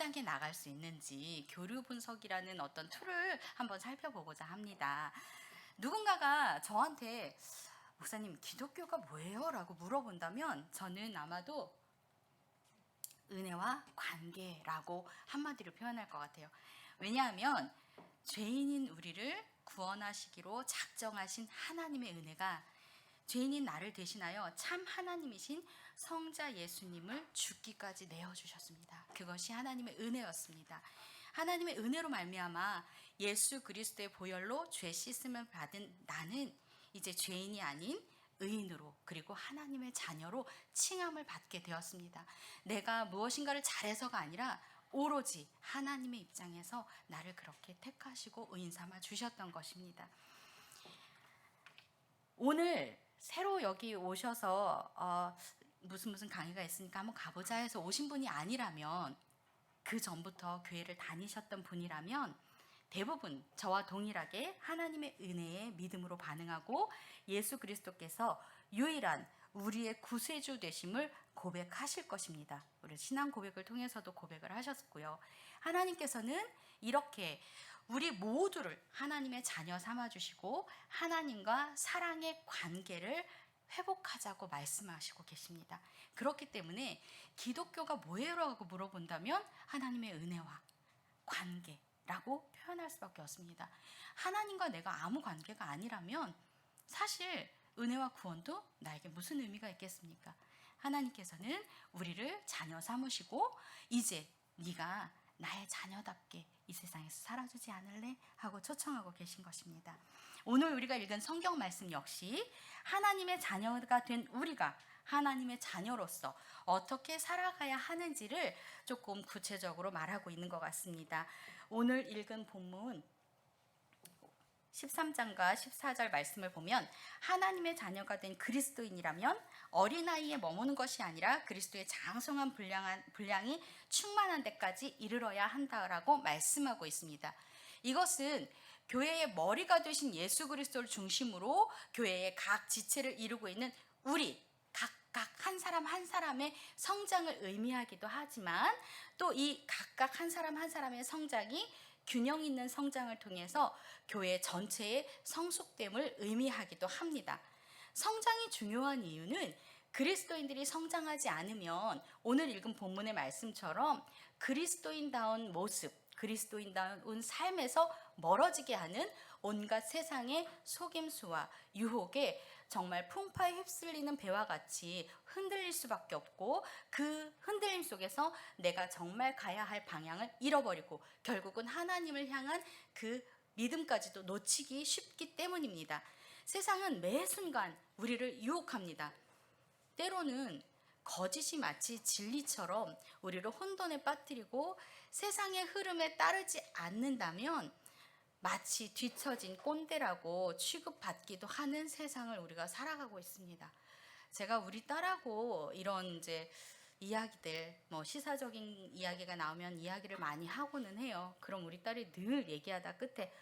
현장에 나갈 수 있는지 교류 분석이라는 어떤 툴을 한번 살펴보고자 합니다. 누군가가 저한테 목사님 기독교가 뭐예요? 라고 물어본다면 저는 아마도 은혜와 관계라고 한마디로 표현할 것 같아요. 왜냐하면 죄인인 우리를 구원하시기로 작정하신 하나님의 은혜가 죄인인 나를 대신하여 참 하나님이신 성자 예수님을 죽기까지 내어주셨습니다. 그것이 하나님의 은혜였습니다. 하나님의 은혜로 말미암아 예수 그리스도의 보혈로 죄 씻음을 받은 나는 이제 죄인이 아닌 의인으로 그리고 하나님의 자녀로 칭함을 받게 되었습니다. 내가 무엇인가를 잘해서가 아니라 오로지 하나님의 입장에서 나를 그렇게 택하시고 의인 삼아 주셨던 것입니다. 오늘 새로 여기 오셔서 무슨 강의가 있으니까 한번 가보자 해서 오신 분이 아니라면, 그 전부터 교회를 다니셨던 분이라면 대부분 저와 동일하게 하나님의 은혜에 믿음으로 반응하고 예수 그리스도께서 유일한 우리의 구세주 되심을 고백하실 것입니다. 우리 신앙 고백을 통해서도 고백을 하셨고요. 하나님께서는 이렇게 우리 모두를 하나님의 자녀 삼아주시고 하나님과 사랑의 관계를 회복하자고 말씀하시고 계십니다. 그렇기 때문에 기독교가 뭐예요? 라고 물어본다면 하나님의 은혜와 관계라고 표현할 수밖에 없습니다. 하나님과 내가 아무 관계가 아니라면 사실 은혜와 구원도 나에게 무슨 의미가 있겠습니까? 하나님께서는 우리를 자녀 삼으시고 이제 네가 나의 자녀답게 이 세상에서 살아주지 않을래? 하고 초청하고 계신 것입니다. 오늘 우리가 읽은 성경 말씀 역시 하나님의 자녀가 된 우리가 하나님의 자녀로서 어떻게 살아가야 하는지를 조금 구체적으로 말하고 있는 것 같습니다. 오늘 읽은 본문 13장과 14절 말씀을 보면 하나님의 자녀가 된 그리스도인이라면 어린아이에 머무는 것이 아니라 그리스도의 장성한 분량이 충만한 데까지 이르러야 한다라고 말씀하고 있습니다. 이것은 교회의 머리가 되신 예수 그리스도를 중심으로 교회의 각 지체를 이루고 있는 우리 각각 한 사람 한 사람의 성장을 의미하기도 하지만 또 이 각각 한 사람 한 사람의 성장이 균형 있는 성장을 통해서 교회 전체의 성숙됨을 의미하기도 합니다. 성장이 중요한 이유는 그리스도인들이 성장하지 않으면 오늘 읽은 본문의 말씀처럼 그리스도인다운 모습, 그리스도인다운 삶에서 멀어지게 하는 온갖 세상의 속임수와 유혹에 정말 풍파에 휩쓸리는 배와 같이 흔들릴 수밖에 없고, 그 흔들림 속에서 내가 정말 가야 할 방향을 잃어버리고 결국은 하나님을 향한 그 믿음까지도 놓치기 쉽기 때문입니다. 세상은 매 순간 우리를 유혹합니다. 때로는 거짓이 마치 진리처럼 우리를 혼돈에 빠뜨리고 세상의 흐름에 따르지 않는다면 마치 뒤처진 꼰대라고 취급받기도 하는 세상을 우리가 살아가고 있습니다. 제가 우리 딸하고 이런 이제 이야기들, 시사적인 이야기가 나오면 이야기를 많이 하고는 해요. 그럼 우리 딸이 늘 얘기하다 끝에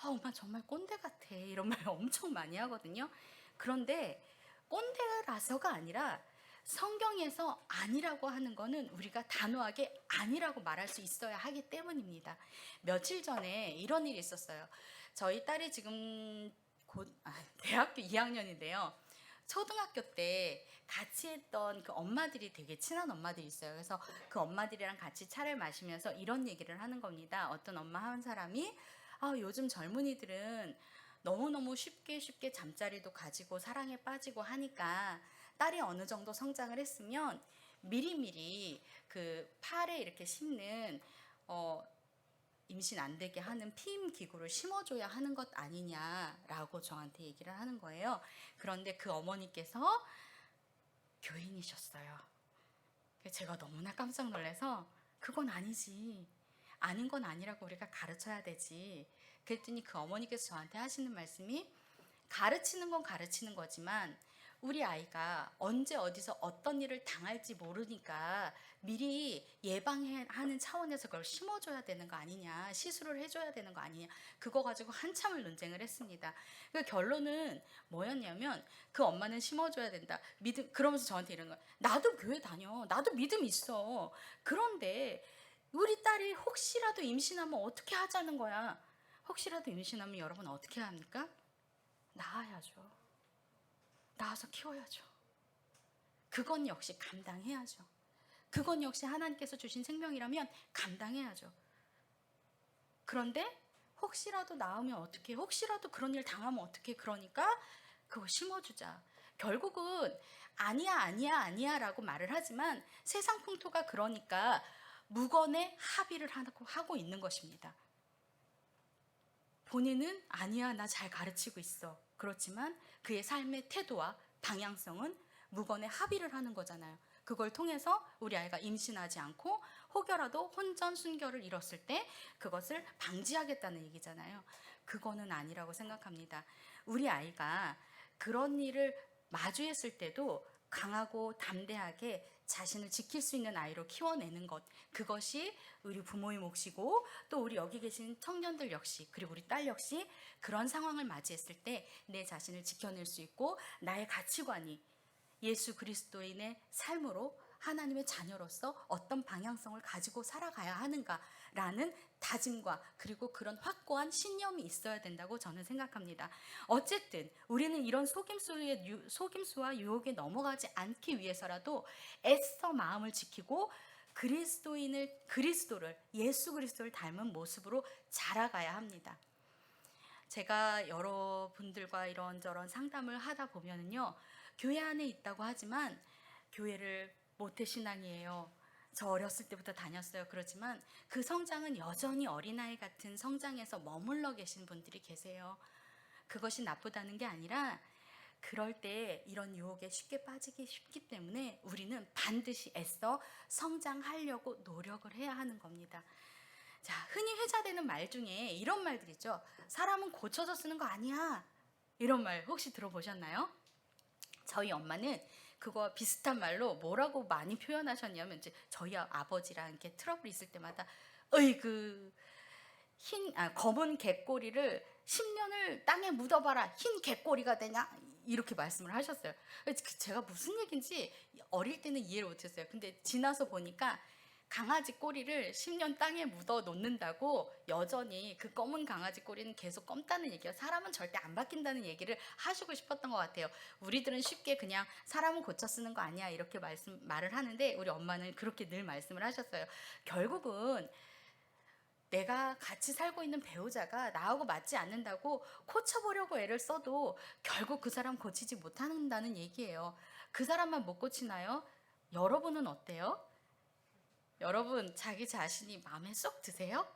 엄마 정말 꼰대 같아 이런 말 엄청 많이 하거든요. 그런데 꼰대라서가 아니라 성경에서 아니라고 하는 거는 우리가 단호하게 아니라고 말할 수 있어야 하기 때문입니다. 며칠 전에 이런 일이 있었어요. 저희 딸이 지금 대학교 2학년인데요. 초등학교 때 같이 했던 그 엄마들이 되게 친한 엄마들이 있어요. 그래서 그 엄마들이랑 같이 차를 마시면서 이런 얘기를 하는 겁니다. 어떤 엄마 한 사람이 요즘 젊은이들은 너무너무 쉽게 잠자리도 가지고 사랑에 빠지고 하니까 딸이 어느 정도 성장을 했으면 미리미리 그 팔에 이렇게 심는 임신 안 되게 하는 피임 기구를 심어줘야 하는 것 아니냐라고 저한테 얘기를 하는 거예요. 그런데 그 어머니께서 교인이셨어요. 제가 너무나 깜짝 놀라서 그건 아니지. 아닌 건 아니라고 우리가 가르쳐야 되지. 그랬더니 그 어머니께서 저한테 하시는 말씀이 가르치는 건 가르치는 거지만 우리 아이가 언제 어디서 어떤 일을 당할지 모르니까 미리 예방하는 차원에서 그걸 심어줘야 되는 거 아니냐, 시술을 해줘야 되는 거 아니냐, 그거 가지고 한참을 논쟁을 했습니다. 그 결론은 뭐였냐면 그 엄마는 심어줘야 된다. 그러면서 저한테 이런 거예요. 나도 교회 다녀. 나도 믿음 있어. 그런데 우리 딸 딸이 혹시라도 임신하면 어떻게 하자는 거야. 혹시라도 임신하면 여러분 어떻게 합니까? 낳아야죠. 낳아서 키워야죠. 그건 역시 감당해야죠. 그건 역시 하나님께서 주신 생명이라면 감당해야죠. 그런데 혹시라도 낳으면 어떻게, 혹시라도 그런 일 당하면 어떻게, 그러니까 그거 심어주자. 결국은 아니야 라고 말을 하지만 세상 풍토가 그러니까 무건의 합의를 하고 있는 것입니다. 본인은 아니야, 나 잘 가르치고 있어. 그렇지만 그의 삶의 태도와 방향성은 무건의 합의를 하는 거잖아요. 그걸 통해서 우리 아이가 임신하지 않고 혹여라도 혼전순결을 이뤘을 때 그것을 방지하겠다는 얘기잖아요. 그거는 아니라고 생각합니다. 우리 아이가 그런 일을 마주했을 때도 강하고 담대하게 자신을 지킬 수 있는 아이로 키워내는 것, 그것이 우리 부모의 몫이고, 또 우리 여기 계신 청년들 역시, 그리고 우리 딸 역시 그런 상황을 맞이했을 때 내 자신을 지켜낼 수 있고 나의 가치관이 예수 그리스도인의 삶으로 하나님의 자녀로서 어떤 방향성을 가지고 살아가야 하는가라는 다짐과 그리고 그런 확고한 신념이 있어야 된다고 저는 생각합니다. 어쨌든 우리는 이런 속임수와 유혹에 넘어가지 않기 위해서라도 애써 마음을 지키고 예수 그리스도를 닮은 모습으로 자라가야 합니다. 제가 여러분들과 이런저런 상담을 하다 보면은요, 교회 안에 있다고 하지만 교회를 모태신앙이에요. 저 어렸을 때부터 다녔어요. 그렇지만 그 성장은 여전히 어린아이 같은 성장에서 머물러 계신 분들이 계세요. 그것이 나쁘다는 게 아니라 그럴 때 이런 유혹에 쉽게 빠지기 쉽기 때문에 우리는 반드시 애써 성장하려고 노력을 해야 하는 겁니다. 자, 흔히 회자되는 말 중에 이런 말들 있죠. 사람은 고쳐서 쓰는 거 아니야. 이런 말 혹시 들어보셨나요? 저희 엄마는 그거와 비슷한 말로 뭐라고 많이 표현하셨냐면, 이제 저희 아버지랑 이렇게 트러블 있을 때마다 어이그 검은 개꼬리를 10년을 땅에 묻어봐라, 흰 개꼬리가 되냐, 이렇게 말씀을 하셨어요. 제가 무슨 얘기인지 어릴 때는 이해를 못했어요. 근데 지나서 보니까 강아지 꼬리를 10년 땅에 묻어 놓는다고 여전히 그 검은 강아지 꼬리는 계속 검다는 얘기예요. 사람은 절대 안 바뀐다는 얘기를 하시고 싶었던 것 같아요. 우리들은 쉽게 그냥 사람은 고쳐 쓰는 거 아니야 이렇게 말을 하는데 우리 엄마는 그렇게 늘 말씀을 하셨어요. 결국은 내가 같이 살고 있는 배우자가 나하고 맞지 않는다고 고쳐보려고 애를 써도 결국 그 사람 고치지 못한다는 얘기예요. 그 사람만 못 고치나요? 여러분은 어때요? 여러분 자기 자신이 마음에 쏙 드세요?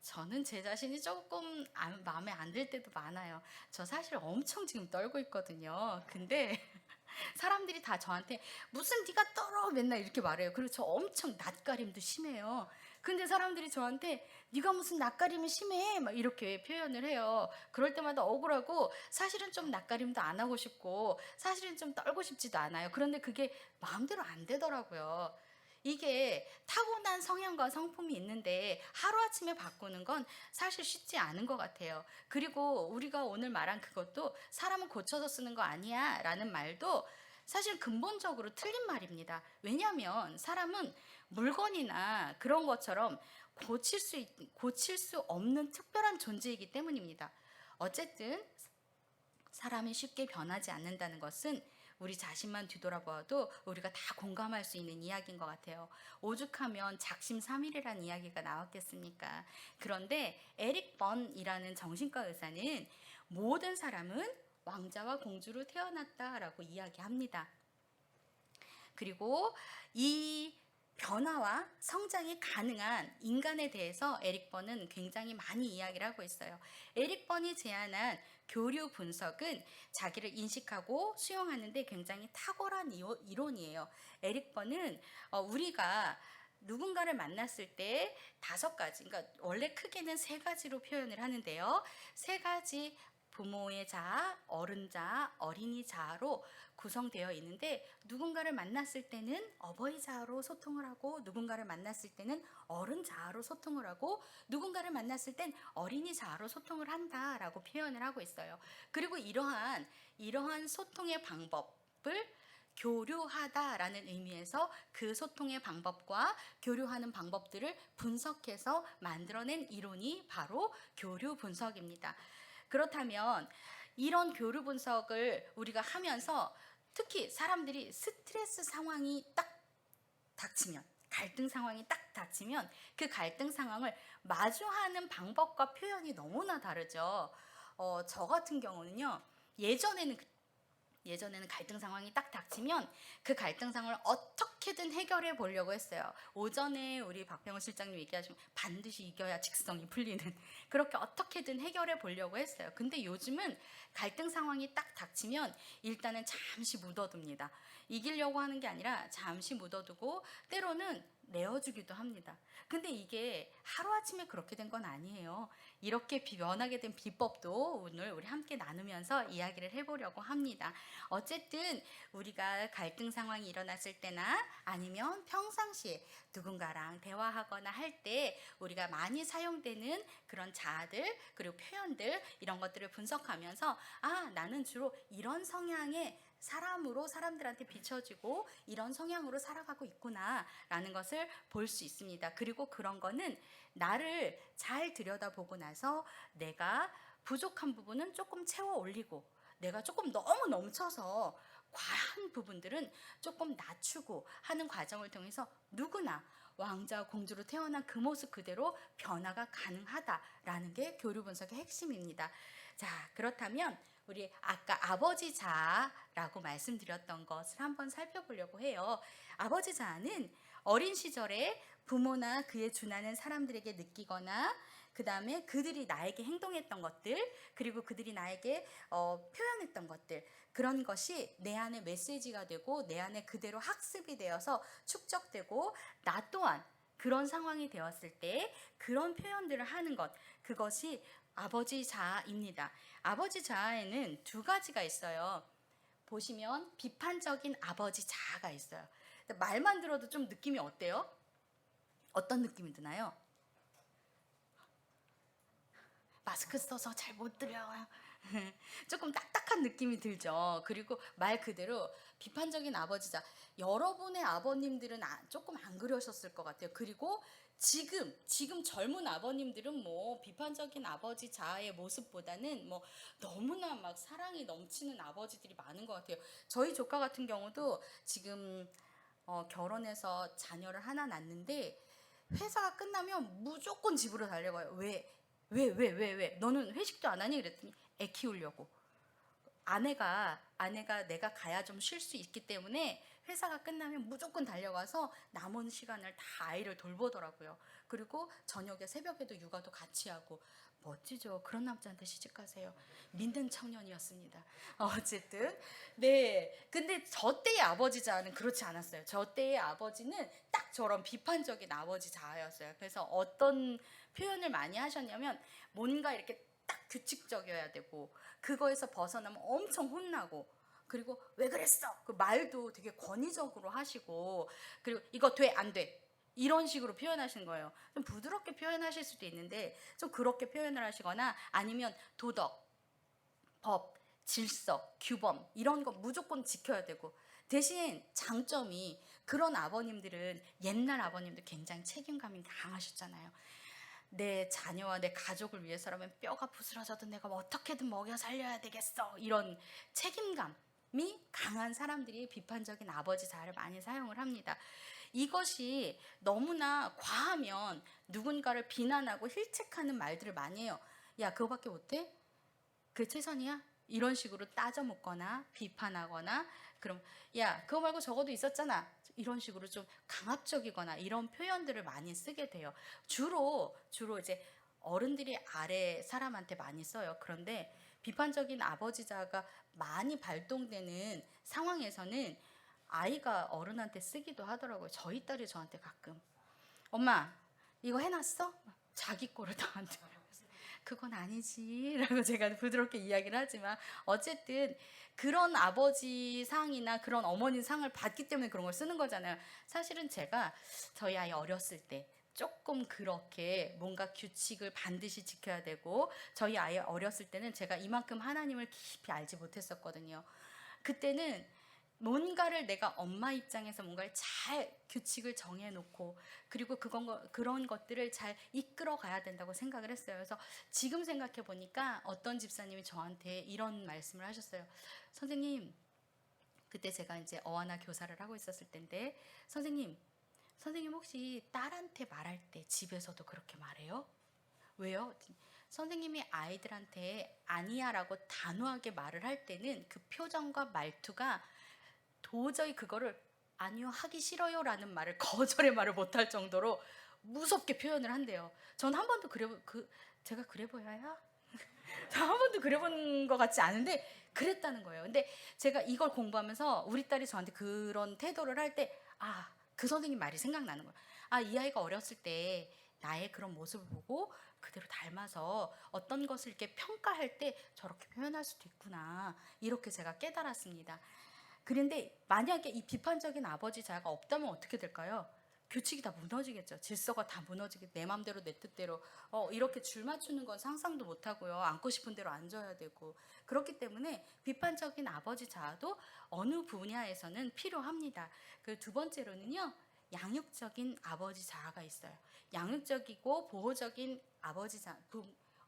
저는 제 자신이 조금 마음에 안 들 때도 많아요. 저 사실 엄청 지금 떨고 있거든요. 근데 사람들이 다 저한테 무슨 네가 떨어 맨날 이렇게 말해요. 그리고 저 엄청 낯가림도 심해요. 근데 사람들이 저한테 네가 무슨 낯가림이 심해 막 이렇게 표현을 해요. 그럴 때마다 억울하고 사실은 좀 낯가림도 안 하고 싶고 사실은 좀 떨고 싶지도 않아요. 그런데 그게 마음대로 안 되더라고요. 이게 타고난 성향과 성품이 있는데 하루아침에 바꾸는 건 사실 쉽지 않은 것 같아요. 그리고 우리가 오늘 말한 그것도 사람은 고쳐서 쓰는 거 아니야 라는 말도 사실 근본적으로 틀린 말입니다. 왜냐하면 사람은 물건이나 그런 것처럼 고칠 수 없는 특별한 존재이기 때문입니다. 어쨌든 사람이 쉽게 변하지 않는다는 것은 우리 자신만 뒤돌아보아도 우리가 다 공감할 수 있는 이야기인 것 같아요. 오죽하면 작심삼일이라는 이야기가 나왔겠습니까? 그런데 에릭 번이라는 정신과 의사는 모든 사람은 왕자와 공주로 태어났다라고 이야기합니다. 그리고 이 변화와 성장이 가능한 인간에 대해서 에릭 번은 굉장히 많이 이야기를 하고 있어요. 에릭 번이 제안한 교류 분석은 자기를 인식하고 수용하는데 굉장히 탁월한 이론이에요. 에릭 번은 우리가 누군가를 만났을 때 5가지, 그러니까 원래 크게는 3가지로 표현을 하는데요. 3가지 부모의 자아, 어른 자아, 어린이 자아로 구성되어 있는데 누군가를 만났을 때는 어버이 자아로 소통을 하고 누군가를 만났을 때는 어른 자아로 소통을 하고 누군가를 만났을 땐 어린이 자아로 소통을 한다라고 표현을 하고 있어요. 그리고 이러한 소통의 방법을 교류하다라는 의미에서 그 소통의 방법과 교류하는 방법들을 분석해서 만들어낸 이론이 바로 교류 분석입니다. 그렇다면 이런 교류 분석을 우리가 하면서 특히 사람들이 스트레스 상황이 딱 닥치면, 갈등 상황이 딱 닥치면 그 갈등 상황을 마주하는 방법과 표현이 너무나 다르죠. 저 같은 경우는요, 예전에는 갈등 상황이 딱 닥치면 그 갈등 상황을 어떻게든 해결해 보려고 했어요. 오전에 우리 박병호 실장님 얘기하시면 반드시 이겨야 직성이 풀리는, 그렇게 어떻게든 해결해 보려고 했어요. 근데 요즘은 갈등 상황이 딱 닥치면 일단은 잠시 묻어둡니다. 이기려고 하는 게 아니라 잠시 묻어두고 때로는 내어주기도 합니다. 근데 이게 하루아침에 그렇게 된 건 아니에요. 이렇게 변하게 된 비법도 오늘 우리 함께 나누면서 이야기를 해보려고 합니다. 어쨌든 우리가 갈등 상황이 일어났을 때나 아니면 평상시에 누군가랑 대화하거나 할 때 우리가 많이 사용되는 그런 자아들 그리고 표현들, 이런 것들을 분석하면서 나는 주로 이런 성향의 사람으로 사람들한테 비춰지고 이런 성향으로 살아가고 있구나 라는 것을 볼 수 있습니다. 그리고 그런 거는 나를 잘 들여다보고 나서 내가 부족한 부분은 조금 채워 올리고, 내가 조금 너무 넘쳐서 과한 부분들은 조금 낮추고 하는 과정을 통해서 누구나 왕자 공주로 태어난 그 모습 그대로 변화가 가능하다라는 게 교류 분석의 핵심입니다. 자, 그렇다면 우리 아까 아버지 자아라고 말씀드렸던 것을 한번 살펴보려고 해요. 아버지 자아는 어린 시절에 부모나 그에 준하는 사람들에게 느끼거나 그 다음에 그들이 나에게 행동했던 것들, 그리고 그들이 나에게 표현했던 것들, 그런 것이 내 안에 메시지가 되고 내 안에 그대로 학습이 되어서 축적되고, 나 또한 그런 상황이 되었을 때 그런 표현들을 하는 것, 그것이 아버지 자아입니다. 아버지 자아에는 두 가지가 있어요. 보시면 비판적인 아버지 자아가 있어요. 말만 들어도 좀 느낌이 어때요? 어떤 느낌이 드나요? 마스크 써서 잘 못 들려요. 조금 딱딱한 느낌이 들죠. 그리고 말 그대로 비판적인 아버지자. 여러분의 아버님들은 조금 안 그러셨을 것 같아요. 그리고 지금 젊은 아버님들은 뭐 비판적인 아버지 자아의 모습보다는 뭐 너무나 막 사랑이 넘치는 아버지들이 많은 것 같아요. 저희 조카 같은 경우도 지금 결혼해서 자녀를 하나 낳는데 회사가 끝나면 무조건 집으로 달려가요. 왜? 너는 회식도 안 하니? 그랬더니 애 키우려고. 아내가 내가 가야 좀 쉴 수 있기 때문에 회사가 끝나면 무조건 달려가서 남은 시간을 다 아이를 돌보더라고요. 그리고 저녁에 새벽에도 육아도 같이 하고. 멋지죠. 그런 남자한테 시집가세요. 믿는 청년이었습니다. 어쨌든 네. 근데 저 때의 아버지 자아는 그렇지 않았어요. 저 때의 아버지는 딱 저런 비판적인 아버지 자아였어요. 그래서 어떤 표현을 많이 하셨냐면 뭔가 이렇게 딱 규칙적이어야 되고, 그거에서 벗어나면 엄청 혼나고, 그리고 왜 그랬어? 그 말도 되게 권위적으로 하시고, 그리고 이거 돼, 안 돼? 이런 식으로 표현하시는 거예요. 좀 부드럽게 표현하실 수도 있는데 좀 그렇게 표현을 하시거나, 아니면 도덕, 법, 질서, 규범 이런 거 무조건 지켜야 되고, 대신 장점이 그런 아버님들은, 옛날 아버님들 굉장히 책임감이 강하셨잖아요. 내 자녀와 내 가족을 위해서라면 뼈가 부스러져도 내가 뭐 어떻게든 먹여 살려야 되겠어, 이런 책임감이 강한 사람들이 비판적인 아버지 자아를 많이 사용을 합니다. 이것이 너무나 과하면 누군가를 비난하고 힐책하는 말들을 많이 해요. 야, 그거밖에 못해? 그게 최선이야? 이런 식으로 따져 묻거나 비판하거나, 그럼 야, 그거 말고 저거도 있었잖아, 이런 식으로 좀 강압적이거나 이런 표현들을 많이 쓰게 돼요. 주로 이제 어른들이 아래 사람한테 많이 써요. 그런데 비판적인 아버지자가 많이 발동되는 상황에서는 아이가 어른한테 쓰기도 하더라고요. 저희 딸이 저한테 가끔 엄마 이거 해놨어? 자기 거를 나한테. 그건 아니지 라고 제가 부드럽게 이야기를 하지만, 어쨌든 그런 아버지 상이나 그런 어머니 상을 받기 때문에 그런 걸 쓰는 거잖아요. 사실은 제가 저희 아이 어렸을 때 조금 그렇게 뭔가 규칙을 반드시 지켜야 되고, 저희 아이 어렸을 때는 제가 이만큼 하나님을 깊이 알지 못했었거든요. 그때는 뭔가를 내가 엄마 입장에서 뭔가를 잘 규칙을 정해놓고 그리고 그런 것들을 잘 이끌어 가야 된다고 생각을 했어요. 그래서 지금 생각해 보니까 어떤 집사님이 저한테 이런 말씀을 하셨어요. 선생님, 그때 제가 이제 어하나 교사를 하고 있었을 때인데, 선생님 혹시 딸한테 말할 때 집에서도 그렇게 말해요? 왜요? 선생님이 아이들한테 아니야라고 단호하게 말을 할 때는 그 표정과 말투가 도저히 그거를 아니요 하기 싫어요라는 말을 거절의 말을 못할 정도로 무섭게 표현을 한대요. 전 한 번도 제가 그래 보여요? 저 한 번도 그래본 것 같지 않은데 그랬다는 거예요. 근데 제가 이걸 공부하면서 우리 딸이 저한테 그런 태도를 할 때 그 선생님 말이 생각나는 거예요. 이 아이가 어렸을 때 나의 그런 모습을 보고 그대로 닮아서 어떤 것을 이렇게 평가할 때 저렇게 표현할 수도 있구나. 이렇게 제가 깨달았습니다. 그런데 만약에 이 비판적인 아버지 자가 없다면 어떻게 될까요? 규칙이 다 무너지겠죠. 질서가 다 무너지게 내 맘대로 내 뜻대로 이렇게 줄 맞추는 건 상상도 못 하고요. 앉고 싶은 대로 앉아야 되고 그렇기 때문에 비판적인 아버지 자아도 어느 분야에서는 필요합니다. 그 두 번째로는요. 양육적인 아버지 자아가 있어요. 양육적이고 보호적인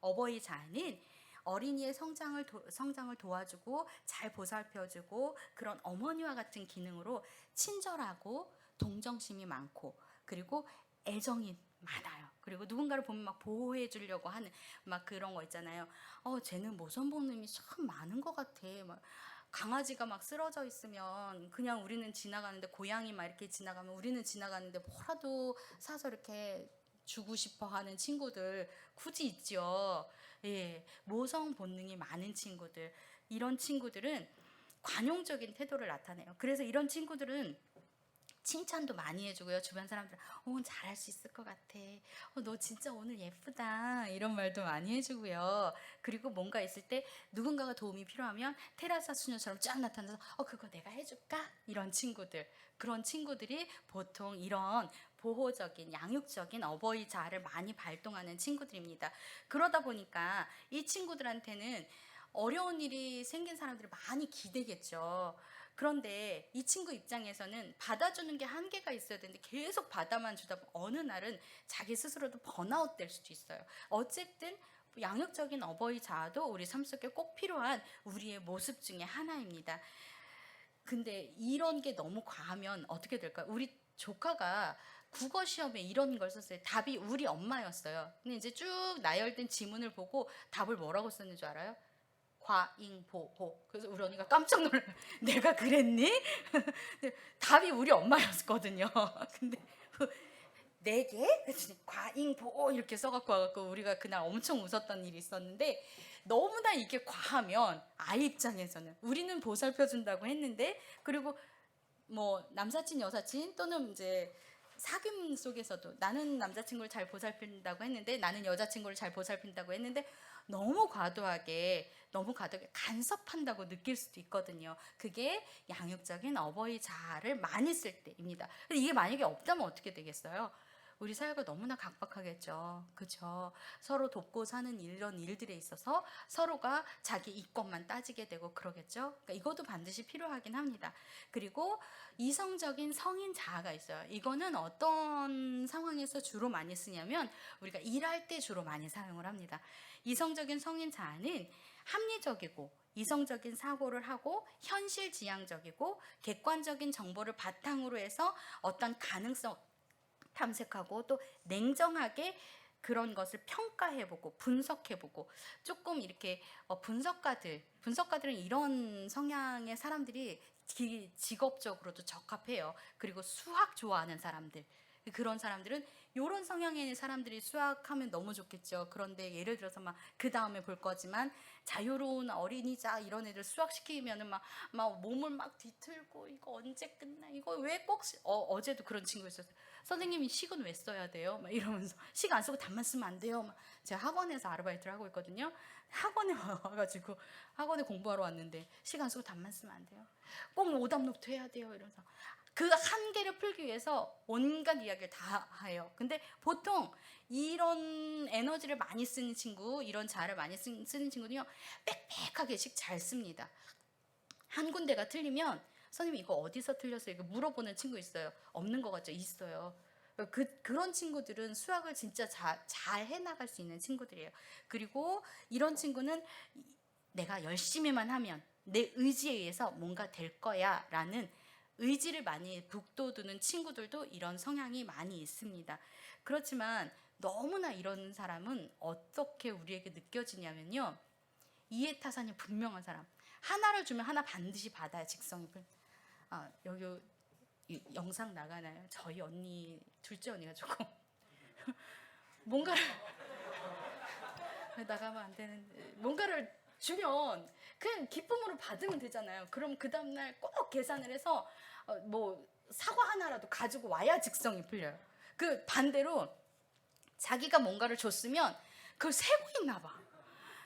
어버이 자아는 어린이의 성장을 도와주고 잘 보살펴주고 그런 어머니와 같은 기능으로 친절하고 동정심이 많고 그리고 애정이 많아요. 그리고 누군가를 보면 막 보호해 주려고 하는 막 그런 거 있잖아요. 쟤는 모성 본능이 참 많은 것 같아. 막 강아지가 막 쓰러져 있으면 그냥 우리는 지나가는데 고양이 막 이렇게 지나가면 우리는 지나가는데 뭐라도 사서 이렇게 주고 싶어 하는 친구들 굳이 있죠. 예, 모성 본능이 많은 친구들, 이런 친구들은 관용적인 태도를 나타내요. 그래서 이런 친구들은 칭찬도 많이 해주고요. 주변 사람들, 잘할 수 있을 것 같아. 너 진짜 오늘 예쁘다. 이런 말도 많이 해주고요. 그리고 뭔가 있을 때 누군가가 도움이 필요하면 테라사 수녀처럼 쫙 나타나서, 그거 내가 해줄까? 이런 친구들. 그런 친구들이 보통 이런 보호적인, 양육적인 어버이 자아를 많이 발동하는 친구들입니다. 그러다 보니까 이 친구들한테는 어려운 일이 생긴 사람들이 많이 기대겠죠. 그런데 이 친구 입장에서는 받아주는 게 한계가 있어야 되는데 계속 받아만 주다 보면 어느 날은 자기 스스로도 번아웃 될 수도 있어요. 어쨌든 양육적인 어버이 자아도 우리 삶 속에 꼭 필요한 우리의 모습 중에 하나입니다. 근데 이런 게 너무 과하면 어떻게 될까요? 우리 조카가 국어 시험에 이런 걸 썼어요. 답이 우리 엄마였어요. 근데 이제 쭉 나열된 지문을 보고 답을 뭐라고 썼는 줄 알아요? 과잉보호. 그래서 우리 언니가 깜짝 놀라요. 내가 그랬니? 답이 우리 엄마였거든요. 근데 네 개? 과잉보호 이렇게 써갖고 와갖고 우리가 그날 엄청 웃었던 일이 있었는데 너무나 이게 과하면 아이 입장에서는 우리는 보살펴준다고 했는데 그리고 뭐 남사친 여사친 또는 이제 사귐 속에서도 나는 남자친구를 잘 보살핀다고 했는데 나는 여자친구를 잘 보살핀다고 했는데 너무 과도하게 간섭한다고 느낄 수도 있거든요. 그게 양육적인 어버이 자아를 많이 쓸 때입니다. 근데 이게 만약에 없다면 어떻게 되겠어요? 우리 사회가 너무나 각박하겠죠. 그렇죠? 서로 돕고 사는 이런 일들에 있어서 서로가 자기 이권만 따지게 되고 그러겠죠. 그러니까 이것도 반드시 필요하긴 합니다. 그리고 이성적인 성인 자아가 있어요. 이거는 어떤 상황에서 주로 많이 쓰냐면 우리가 일할 때 주로 많이 사용을 합니다. 이성적인 성인 자아는 합리적이고 이성적인 사고를 하고 현실지향적이고 객관적인 정보를 바탕으로 해서 어떤 가능성 탐색하고 또 냉정하게 그런 것을 평가해보고 분석해보고 조금 이렇게 분석가들은 이런 성향의 사람들이 직업적으로도 적합해요. 그리고 수학 좋아하는 사람들, 그런 사람들은 이런 성향의 사람들이 수학하면 너무 좋겠죠. 그런데 예를 들어서 막 그 다음에 볼 거지만 자유로운 어린이자 이런 애들 수학 시키면은 막 몸을 막 뒤틀고 이거 언제 끝나? 이거 왜 꼭 어제도 그런 친구 있었어요. 선생님이 식은 왜 써야 돼요? 막 이러면서 식 안 쓰고 답만 쓰면 안 돼요. 막 제가 학원에서 아르바이트를 하고 있거든요. 학원에 와가지고 학원에 공부하러 왔는데 식 안 쓰고 답만 쓰면 안 돼요. 꼭 오답 노트 해야 돼요. 이러면서 그 한계를 풀기 위해서 온갖 이야기를 다 해요. 근데 보통 이런 에너지를 많이 쓰는 친구, 이런 자를 많이 쓰는 친구는요, 빽빽하게 식 잘 씁니다. 한 군데가 틀리면 선생님 이거 어디서 틀렸어요? 이거 물어보는 친구 있어요. 없는 것 같죠? 있어요. 그런 친구들은 수학을 진짜 잘 해나갈 수 있는 친구들이에요. 그리고 이런 친구는 내가 열심히만 하면 내 의지에 의해서 뭔가 될 거야 라는 의지를 많이 북돋우는 친구들도 이런 성향이 많이 있습니다. 그렇지만 너무나 이런 사람은 어떻게 우리에게 느껴지냐면요, 이해타산이 분명한 사람. 하나를 주면 하나 반드시 받아야 직성이 여기 영상 나가나요? 저희 언니, 둘째 언니가 조금 뭔가를 나가면 안 되는데, 뭔가를 주면 그냥 기쁨으로 받으면 되잖아요. 그럼 그 다음날 꼭 계산을 해서 뭐 사과 하나라도 가지고 와야 직성이 풀려요. 그 반대로 자기가 뭔가를 줬으면 그걸 세고 있나 봐.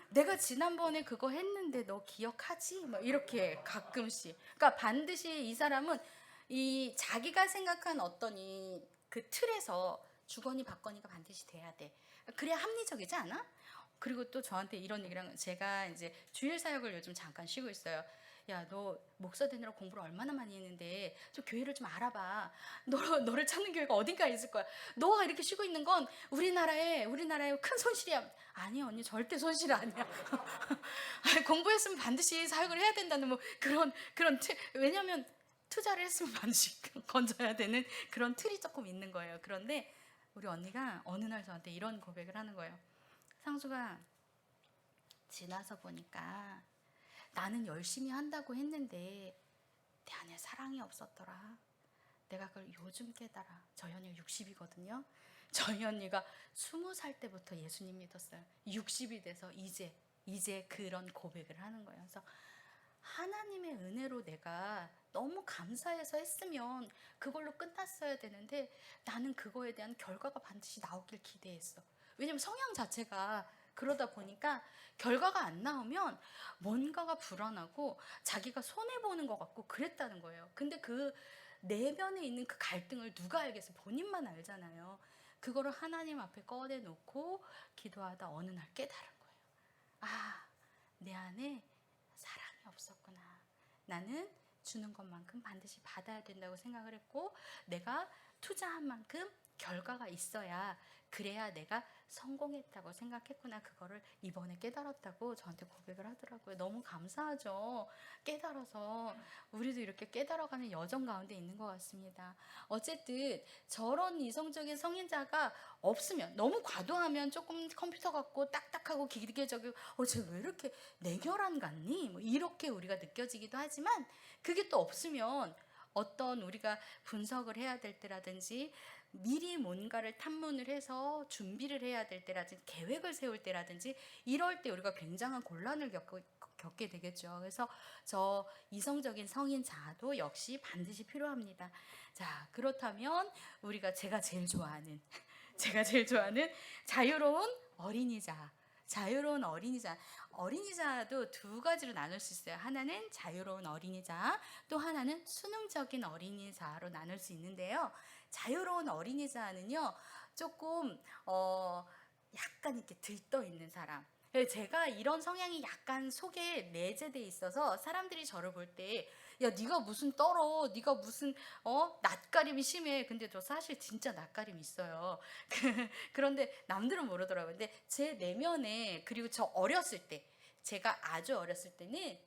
내가 지난번에 그거 했는데 너 기억하지? 막 이렇게 가끔씩. 그러니까 반드시 이 사람은 이 자기가 생각한 어떤 이 그 틀에서 주거니 받거니가 반드시 돼야 돼. 그래야 합리적이지 않아? 그리고 또 저한테 이런 얘기를 한, 제가 이제 주일 사역을 요즘 잠깐 쉬고 있어요. 야, 너 목사 되느라 공부를 얼마나 많이 했는데 좀 교회를 좀 알아봐. 너를 찾는 교회가 어딘가에 있을 거야. 너가 이렇게 쉬고 있는 건 우리나라에 큰 손실이야. 아니 언니, 절대 손실 아니야. 공부했으면 반드시 사역을 해야 된다는 뭐 그런 왜냐하면 투자를 했으면 반드시 건져야 되는 그런 틀이 조금 있는 거예요. 그런데 우리 언니가 어느 날 저한테 이런 고백을 하는 거예요. 상수가, 지나서 보니까 나는 열심히 한다고 했는데 내 안에 사랑이 없었더라. 내가 그걸 요즘 깨달아. 저희 언니가 60이거든요. 저희 언니가 20살 때부터 예수님 믿었어요. 60이 돼서 이제 그런 고백을 하는 거예요. 그래서 하나님의 은혜로 내가 너무 감사해서 했으면 그걸로 끝났어야 되는데 나는 그거에 대한 결과가 반드시 나오길 기대했어. 왜냐면 성향 자체가 그러다 보니까 결과가 안 나오면 뭔가가 불안하고 자기가 손해보는 것 같고 그랬다는 거예요. 근데 그 내면에 있는 그 갈등을 누가 알겠어? 본인만 알잖아요. 그거를 하나님 앞에 꺼내놓고 기도하다 어느 날 깨달은 거예요. 아, 내 안에 사랑이 없었구나. 나는 주는 것만큼 반드시 받아야 된다고 생각을 했고, 내가 투자한 만큼 결과가 있어야, 그래야 내가 성공했다고 생각했구나. 그거를 이번에 깨달았다고 저한테 고백을 하더라고요. 너무 감사하죠. 깨달아서 우리도 이렇게 깨달아가는 여정 가운데 있는 것 같습니다. 어쨌든 저런 이성적인 성인자가 없으면, 너무 과도하면 조금 컴퓨터 같고 딱딱하고 기계적이고 쟤 왜 이렇게 내결한 같니? 뭐 이렇게 우리가 느껴지기도 하지만, 그게 또 없으면 어떤 우리가 분석을 해야 될 때라든지 미리 뭔가를 탐문을 해서 준비를 해야 될 때라든지 계획을 세울 때라든지 이럴 때 우리가 굉장한 곤란을 겪게 되겠죠. 그래서 저 이성적인 성인 자도 역시 반드시 필요합니다. 자, 그렇다면 우리가 제가 제일 좋아하는 자유로운 어린이자. 자유로운 어린이자. 어린이자도 두 가지로 나눌 수 있어요. 하나는 자유로운 어린이자, 또 하나는 수능적인 어린이자로 나눌 수 있는데요. 자유로운 어린이자는요, 조금 약간 이렇게 들떠 있는 사람. 제가 이런 성향이 약간 속에 내재돼 있어서 사람들이 저를 볼 때, 야, 네가 무슨 떨어, 네가 무슨 낯가림이 심해. 근데 저 사실 진짜 낯가림 있어요. 그런데 남들은 모르더라고요. 근데 제 내면에, 그리고 저 어렸을 때, 제가 아주 어렸을 때는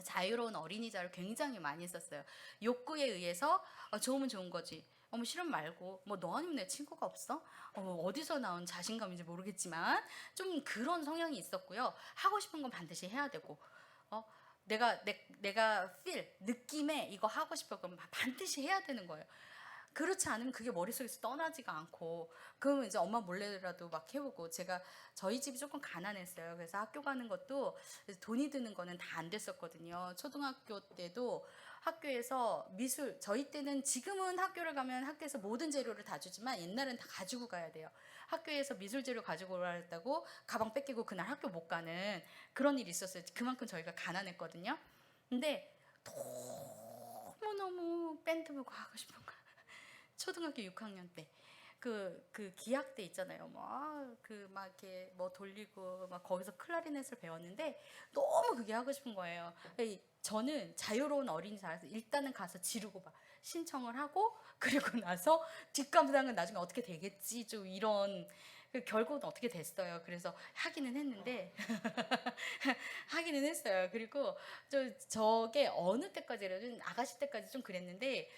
자유로운 어린이자를 굉장히 많이 썼어요. 욕구에 의해서 좋으면 좋은 거지, 싫으면 말고, 뭐 너 아니면 내 친구가 없어? 어디서 나온 자신감인지 모르겠지만 좀 그런 성향이 있었고요. 하고 싶은 건 반드시 해야 되고, 내가 feel, 느낌에 이거 하고 싶어 그럼 반드시 해야 되는 거예요. 그렇지 않으면 그게 머릿속에서 떠나지가 않고, 그러면 이제 엄마 몰래라도 막 해보고. 제가 저희 집이 조금 가난했어요. 그래서 학교 가는 것도 돈이 드는 거는 다 안 됐었거든요. 초등학교 때도 학교에서 미술, 저희 때는, 지금은 학교를 가면 학교에서 모든 재료를 다 주지만 옛날엔 다 가지고 가야 돼요. 학교에서 미술 재료 가지고 오라 했다고 가방 뺏기고 그날 학교 못 가는 그런 일이 있었어요. 그만큼 저희가 가난했거든요. 근데 너무너무 밴드부가 하고 싶은 거야. 초등학교 6학년 때. 그 기악 때 있잖아요. 막 이렇게 뭐 돌리고 막 거기서 클라리넷을 배웠는데 너무 그게 하고 싶은 거예요. 저는 자유로운 어린이 잘해서 일단은 가서 지르고 막 신청을 하고 그리고 나서 뒷감당은 나중에 어떻게 되겠지 좀 이런 결국은 어떻게 됐어요. 그래서 하기는 했는데 하기는 했어요. 그리고 저게 어느 때까지라든 아가씨 때까지 좀 그랬는데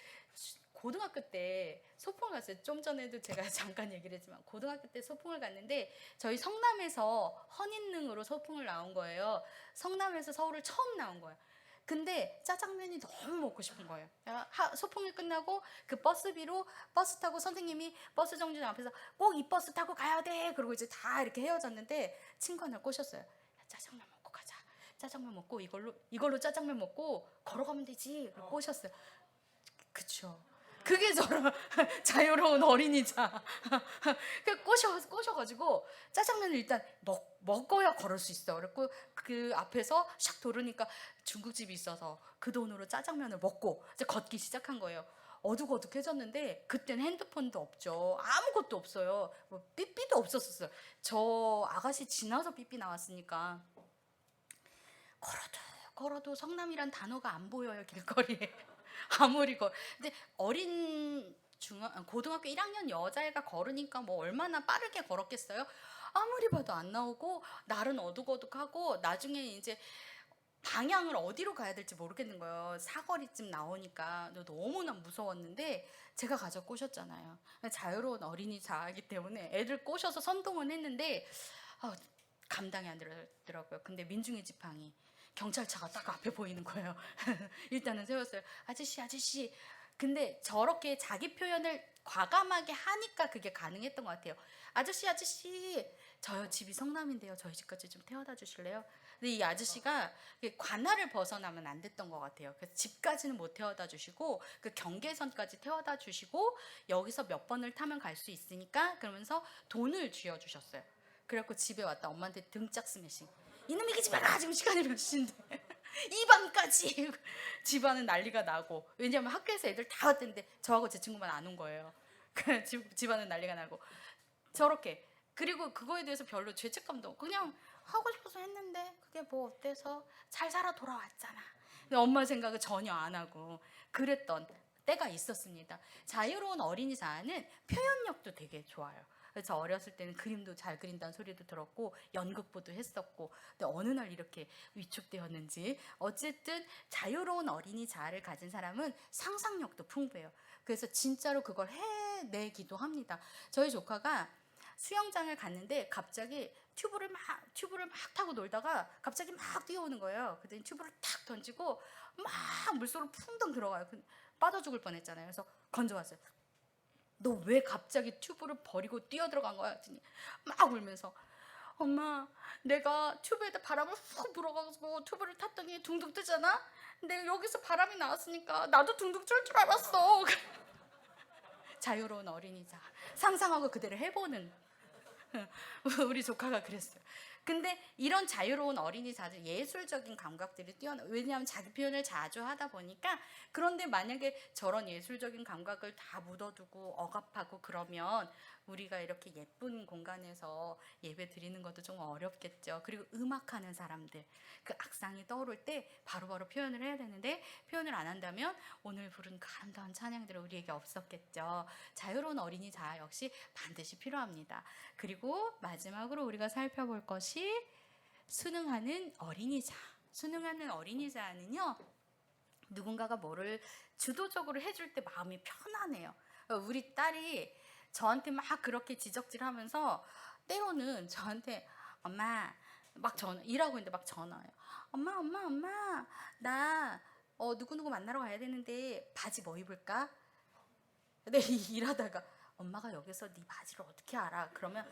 고등학교 때 소풍을 갔어요. 좀 전에도 제가 잠깐 얘기를 했지만 고등학교 때 소풍을 갔는데 저희 성남에서 헌인릉으로 소풍을 나온 거예요. 성남에서 서울을 처음 나온 거예요. 근데 짜장면이 너무 먹고 싶은 거예요. 소풍이 끝나고 그 버스비로 버스 타고 선생님이 버스 정류장 앞에서 꼭 이 버스 타고 가야 돼. 그리고 이제 다 이렇게 헤어졌는데 친구 하나 꼬셨어요. 야, 짜장면 먹고 가자. 짜장면 먹고 이걸로 짜장면 먹고 걸어가면 되지. 꼬셨어요. 그쵸. 그게 저런 자유로운 어린이자 꼬셔가지고 짜장면을 일단 먹어야 걸을 수 있어. 그래고 그 앞에서 샥 돌으니까 중국집이 있어서 그 돈으로 짜장면을 먹고 이제 걷기 시작한 거예요. 어둑어둑해졌는데 그때는 핸드폰도 없죠. 아무것도 없어요. 뭐 삐삐도 없었어요. 저 아가씨 지나서 삐삐 나왔으니까 걸어도 성남이란 단어가 안 보여요 길거리에. 아무리 근데 고등학교 1학년 여자애가 걸으니까 뭐 얼마나 빠르게 걸었겠어요? 아무리 봐도 안 나오고 날은 어둑어둑하고 나중에 이제 방향을 어디로 가야 될지 모르겠는 거예요. 사거리쯤 나오니까 너무나 무서웠는데 제가 가져 꼬셨잖아요. 자유로운 어린이자이기 때문에 애들 꼬셔서 선동은 했는데 감당이 안 되더라고요. 근데 민중의 지팡이 경찰차가 딱 앞에 보이는 거예요. 일단은 세웠어요. 아저씨. 근데 저렇게 자기 표현을 과감하게 하니까 그게 가능했던 것 같아요. 아저씨, 저요 집이 성남인데요. 저희 집까지 좀 태워다 주실래요? 근데 이 아저씨가 관할을 벗어나면 안 됐던 것 같아요. 그래서 집까지는 못 태워다 주시고 그 경계선까지 태워다 주시고 여기서 몇 번을 타면 갈 수 있으니까 그러면서 돈을 쥐어 주셨어요. 그래갖고 집에 왔다 엄마한테 등짝 스매싱. 이놈의 기집애가 지금 시간이 몇 시인데 이 밤까지 집안은 난리가 나고 왜냐하면 학교에서 애들 다 왔는데 저하고 제 친구만 안 온 거예요. 집안은 난리가 나고 저렇게 그리고 그거에 대해서 별로 죄책감도 없고 그냥 하고 싶어서 했는데 그게 뭐 어때서 잘 살아 돌아왔잖아. 근데 엄마 생각을 전혀 안 하고 그랬던 때가 있었습니다. 자유로운 어린이 자아는 표현력도 되게 좋아요. 그래서 어렸을 때는 그림도 잘 그린다는 소리도 들었고 연극부도 했었고 근데 어느 날 이렇게 위축되었는지 어쨌든 자유로운 어린이 자아를 가진 사람은 상상력도 풍부해요. 그래서 진짜로 그걸 해내기도 합니다. 저희 조카가 수영장을 갔는데 갑자기 튜브를 막 타고 놀다가 갑자기 막 뛰어오는 거예요. 그랬더니 튜브를 탁 던지고 막 물속으로 풍덩 들어가요. 빠져 죽을 뻔했잖아요. 그래서 건져왔어요. 너 왜 갑자기 튜브를 버리고 뛰어들어간 거야? 했더니 막 울면서 엄마 내가 튜브에다 바람을 훅 불어가지고 튜브를 탔더니 둥둥 뜨잖아? 근데 여기서 바람이 나왔으니까 나도 둥둥 뜰 줄 알았어. 자유로운 어린이자 상상하고 그대로 해보는 우리 조카가 그랬어요. 근데 이런 자유로운 어린이 자들 예술적인 감각들이 뛰어나 왜냐하면 자기 표현을 자주 하다 보니까 그런데 만약에 저런 예술적인 감각을 다 묻어두고 억압하고 그러면 우리가 이렇게 예쁜 공간에서 예배 드리는 것도 좀 어렵겠죠. 그리고 음악하는 사람들 그 악상이 떠오를 때 바로바로 표현을 해야 되는데 표현을 안 한다면 오늘 부른 그 아름다운 찬양들은 우리에게 없었겠죠. 자유로운 어린이 자아 역시 반드시 필요합니다. 그리고 마지막으로 우리가 살펴볼 것이 순응하는 어린이자. 순응하는 어린이자는요, 누군가가 뭐를 주도적으로 해줄 때 마음이 편안해요. 우리 딸이 저한테 막 그렇게 지적질하면서 때로는 저한테 엄마 막 일하고 있는데 막 전화해요. 엄마 나 누구누구 만나러 가야 되는데 바지 뭐 입을까? 근데 일하다가 엄마가 여기서 네 바지를 어떻게 알아? 그러면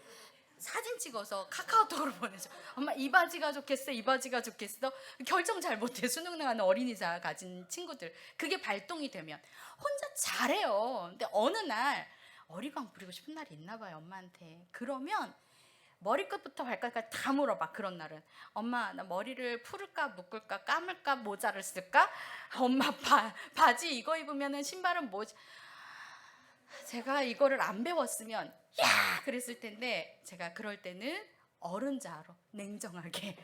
사진 찍어서 카카오톡으로 보내줘. 엄마 이 바지가 좋겠어, 이 바지가 좋겠어. 결정 잘 못해. 수능하는 어린이자 가진 친구들 그게 발동이 되면 혼자 잘해요. 근데 어느 날 어리광 부리고 싶은 날이 있나 봐요 엄마한테. 그러면 머리끝부터 발끝까지 다 물어봐. 그런 날은 엄마 나 머리를 풀을까 묶을까 감을까 모자를 쓸까? 엄마 바지 이거 입으면은 신발은 뭐지? 제가 이거를 안 배웠으면 야 그랬을 텐데 제가 그럴 때는 어른자로 냉정하게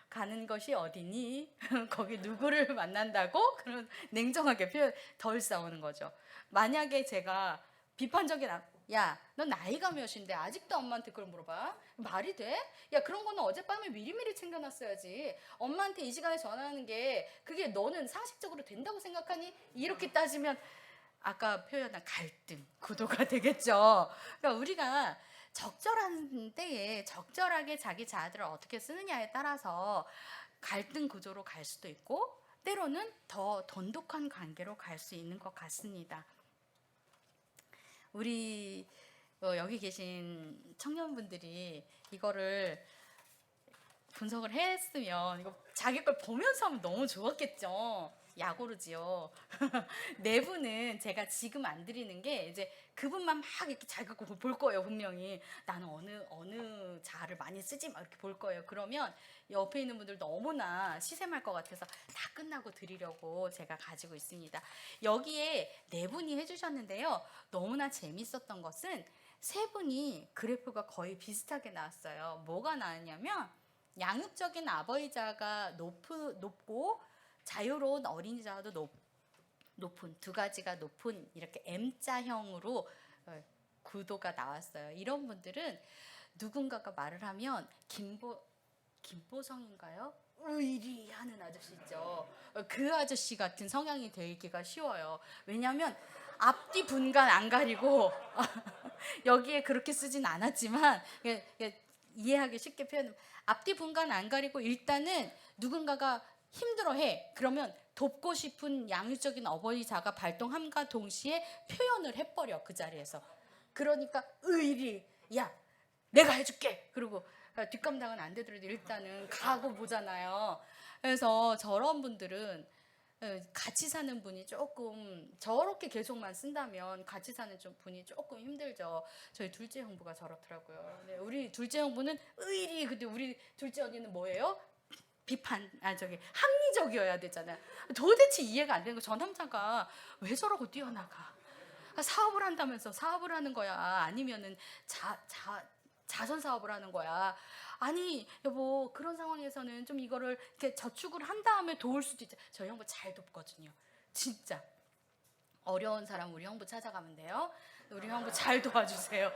가는 것이 어디니? 거기 누구를 만난다고? 그런 냉정하게 표현 덜 싸우는 거죠. 만약에 제가 비판적인 야, 넌 나이가 몇인데 아직도 엄마한테 그걸 물어봐? 말이 돼? 야, 그런 거는 어젯밤에 미리미리 챙겨놨어야지. 엄마한테 이 시간에 전화하는 게 그게 너는 상식적으로 된다고 생각하니? 이렇게 따지면 아까 표현한 갈등, 구도가 되겠죠. 그러니까 우리가 적절한 때에 적절하게 자기 자아들을 어떻게 쓰느냐에 따라서 갈등 구조로 갈 수도 있고 때로는 더 돈독한 관계로 갈 수 있는 것 같습니다. 우리 여기 계신 청년분들이 이거를 분석을 했으면 이거 자기 걸 보면서 하면 너무 좋았겠죠. 야고르지요. 네 분은 제가 지금 안 드리는 게 이제 그분만 막 이렇게 잘 갖고 볼 거예요. 분명히 나는 어느 자를 많이 쓰지 막 이렇게 볼 거예요. 그러면 옆에 있는 분들 너무나 시샘할 것 같아서 다 끝나고 드리려고 제가 가지고 있습니다. 여기에 네 분이 해주셨는데요. 너무나 재밌었던 것은 세 분이 그래프가 거의 비슷하게 나왔어요. 뭐가 나왔냐면 양육적인 아버지자가 높고 자유로운 어린이자도 높은 두 가지가 높은 이렇게 M자형으로 구도가 나왔어요. 이런 분들은 누군가가 말을 하면 김보성인가요? 의리하는 아저씨 있죠. 그 아저씨 같은 성향이 되기가 쉬워요. 왜냐하면 앞뒤 분간 안 가리고 여기에 그렇게 쓰진 않았지만 이해하기 쉽게 표현하면 앞뒤 분간 안 가리고 일단은 누군가가 힘들어해. 그러면 돕고 싶은 양육적인 어버이자가 발동함과 동시에 표현을 해버려 그 자리에서. 그러니까 의리, 야 내가 해줄게. 그리고 뒷감당은 안 되더라도 일단은 가고 보잖아요. 그래서 저런 분들은 같이 사는 분이 조금 저렇게 계속만 쓴다면 같이 사는 분이 조금 힘들죠. 저희 둘째 형부가 저렇더라고요. 네, 우리 둘째 형부는 의리, 근데 우리 둘째 언니는 뭐예요? 합리적이어야 되잖아요. 도대체 이해가 안 되는 거. 저 남자가 왜 저러고 뛰어나가? 사업을 한다면서 사업을 하는 거야? 아니면은 자선 사업을 하는 거야? 아니 여보 그런 상황에서는 좀 이거를 이렇게 저축을 한 다음에 도울 수도 있죠. 저희 형부 잘 돕거든요. 진짜 어려운 사람 우리 형부 찾아가면 돼요. 우리 형부 잘 도와주세요.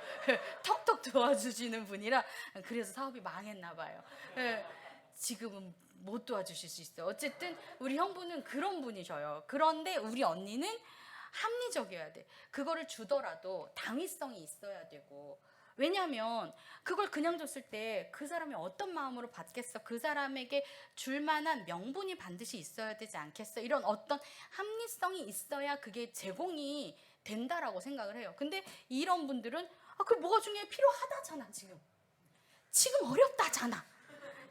턱턱 도와주시는 분이라 그래서 사업이 망했나 봐요. 지금은 못 도와주실 수 있어요. 어쨌든 우리 형부는 그런 분이셔요. 그런데 우리 언니는 합리적이어야 돼. 그거를 주더라도 당위성이 있어야 되고. 왜냐하면 그걸 그냥 줬을 때 그 사람이 어떤 마음으로 받겠어? 그 사람에게 줄 만한 명분이 반드시 있어야 되지 않겠어? 이런 어떤 합리성이 있어야 그게 제공이 된다라고 생각을 해요. 근데 이런 분들은 그 뭐가 중요해? 필요하다잖아 지금 어렵다잖아.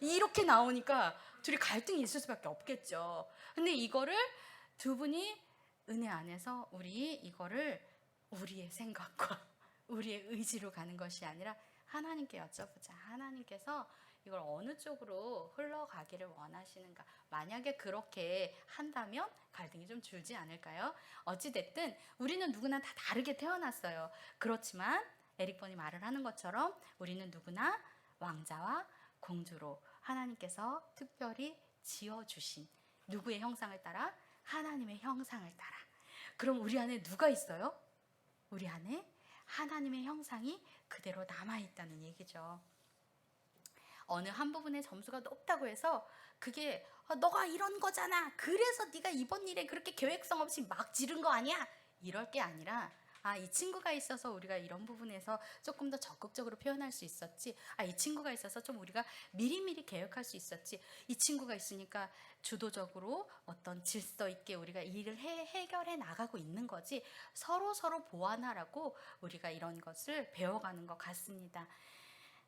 이렇게 나오니까 둘이 갈등이 있을 수밖에 없겠죠. 근데 이거를 두 분이 은혜 안에서 이거를 우리의 생각과 우리의 의지로 가는 것이 아니라 하나님께 여쭤보자. 하나님께서 이걸 어느 쪽으로 흘러가기를 원하시는가. 만약에 그렇게 한다면 갈등이 좀 줄지 않을까요? 어찌됐든 우리는 누구나 다 다르게 태어났어요. 그렇지만 에릭번이 말을 하는 것처럼 우리는 누구나 왕자와 공주로 하나님께서 특별히 지어주신 누구의 형상을 따라? 하나님의 형상을 따라. 그럼 우리 안에 누가 있어요? 우리 안에 하나님의 형상이 그대로 남아있다는 얘기죠. 어느 한 부분의 점수가 높다고 해서 그게 너가 이런 거잖아. 그래서 네가 이번 일에 그렇게 계획성 없이 막 지른 거 아니야? 이럴 게 아니라 이 친구가 있어서 우리가 이런 부분에서 조금 더 적극적으로 표현할 수 있었지. 이 친구가 있어서 좀 우리가 미리미리 계획할 수 있었지. 이 친구가 있으니까 주도적으로 어떤 질서 있게 우리가 일을 해결해 나가고 있는 거지. 서로 보완하라고 우리가 이런 것을 배워가는 것 같습니다.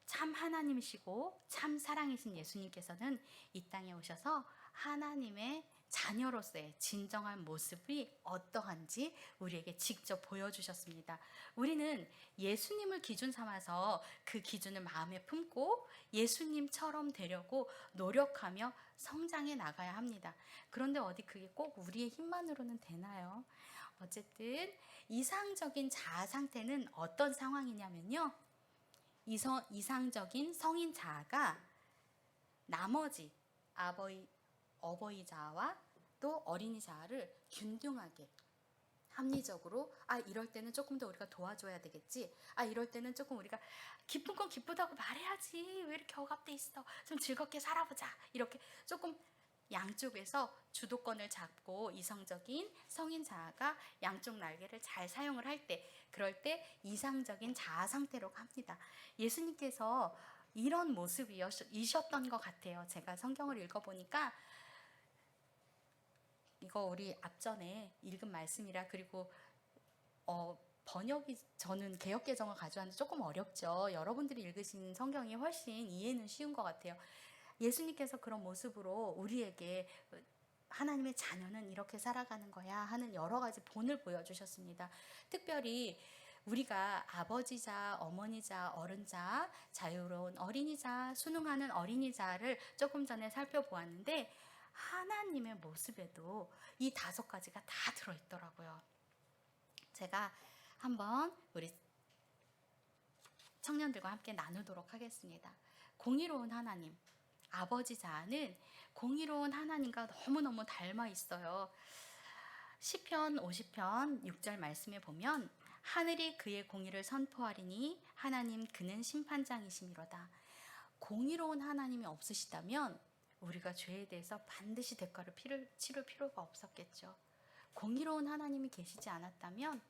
참 하나님이시고 참 사랑이신 예수님께서는 이 땅에 오셔서 하나님의 자녀로서의 진정한 모습이 어떠한지 우리에게 직접 보여주셨습니다. 우리는 예수님을 기준 삼아서 그 기준을 마음에 품고 예수님처럼 되려고 노력하며 성장해 나가야 합니다. 그런데 어디 그게 꼭 우리의 힘만으로는 되나요? 어쨌든 이상적인 자아 상태는 어떤 상황이냐면요. 이상적인 성인 자아가 나머지 어버이 자아와 또 어린이 자아를 균등하게 합리적으로 이럴 때는 조금 더 우리가 도와줘야 되겠지. 이럴 때는 조금 우리가 기쁜 건 기쁘다고 말해야지. 왜 이렇게 억압돼 있어? 좀 즐겁게 살아보자. 이렇게 조금 양쪽에서 주도권을 잡고 이성적인 성인 자아가 양쪽 날개를 잘 사용을 할 때, 그럴 때 이상적인 자아 상태로 갑니다. 예수님께서 이런 모습이셨던 것 같아요. 제가 성경을 읽어보니까 이거 우리 앞전에 읽은 말씀이라, 그리고 번역이, 저는 개역개정을 가져왔는데 조금 어렵죠. 여러분들이 읽으신 성경이 훨씬 이해는 쉬운 것 같아요. 예수님께서 그런 모습으로 우리에게 하나님의 자녀는 이렇게 살아가는 거야 하는 여러 가지 본을 보여주셨습니다. 특별히 우리가 아버지자, 어머니자, 어른자, 자유로운 어린이자, 순응하는 어린이자를 조금 전에 살펴보았는데 하나님의 모습에도 이 5가지가 다 들어있더라고요. 제가 한번 우리 청년들과 함께 나누도록 하겠습니다. 공의로운 하나님, 아버지 자아는 공의로운 하나님과 너무너무 닮아 있어요. 시편 50편 6절 말씀에 보면 하늘이 그의 공의를 선포하리니 하나님 그는 심판장이시미로다. 공의로운 하나님이 없으시다면 우리가 죄에 대해서 반드시 대가를 치를 필요가 없었겠죠. 공의로운 하나님이 계시지 않았다면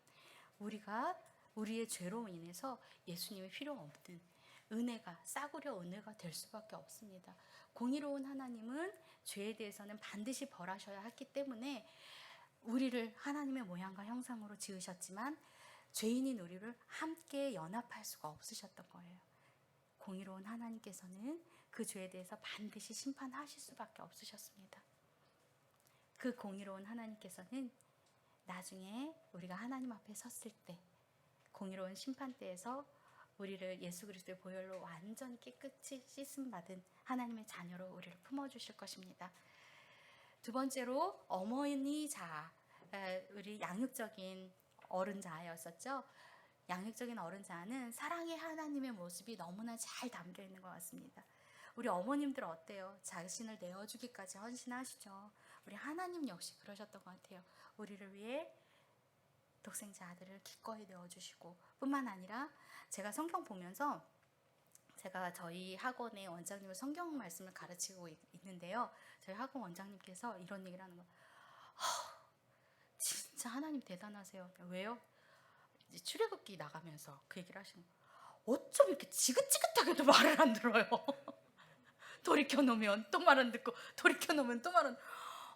우리가 우리의 죄로 인해서 예수님이 필요 없는 싸구려 은혜가 될 수밖에 없습니다. 공의로운 하나님은 죄에 대해서는 반드시 벌하셔야 했기 때문에 우리를 하나님의 모양과 형상으로 지으셨지만 죄인인 우리를 함께 연합할 수가 없으셨던 거예요. 공의로운 하나님께서는 그 죄에 대해서 반드시 심판하실 수밖에 없으셨습니다. 그 공의로운 하나님께서는 나중에 우리가 하나님 앞에 섰을 때 공의로운 심판대에서 우리를 예수 그리스도의 보혈로 완전히 깨끗이 씻음받은 하나님의 자녀로 우리를 품어주실 것입니다. 두 번째로 어머니 자아, 우리 양육적인 어른 자아였었죠. 양육적인 어른 자아는 사랑의 하나님의 모습이 너무나 잘 담겨 있는 것 같습니다. 우리 어머님들 어때요? 자신을 내어주기까지 헌신하시죠. 우리 하나님 역시 그러셨던 것 같아요. 우리를 위해 독생자 아들을 기꺼이 내어주시고, 뿐만 아니라 제가 성경 보면서, 제가 저희 학원의 원장님을 성경 말씀을 가르치고 있는데요, 저희 학원 원장님께서 이런 얘기를 하는 거예요. 진짜 하나님 대단하세요. 왜요? 이제 출애굽기 나가면서 그 얘기를 하시는 거예요. 어쩜 이렇게 지긋지긋하게도 말을 안 들어요. 돌이켜놓으면 또 말 안 듣고, 돌이켜놓으면 또 말 안 듣고,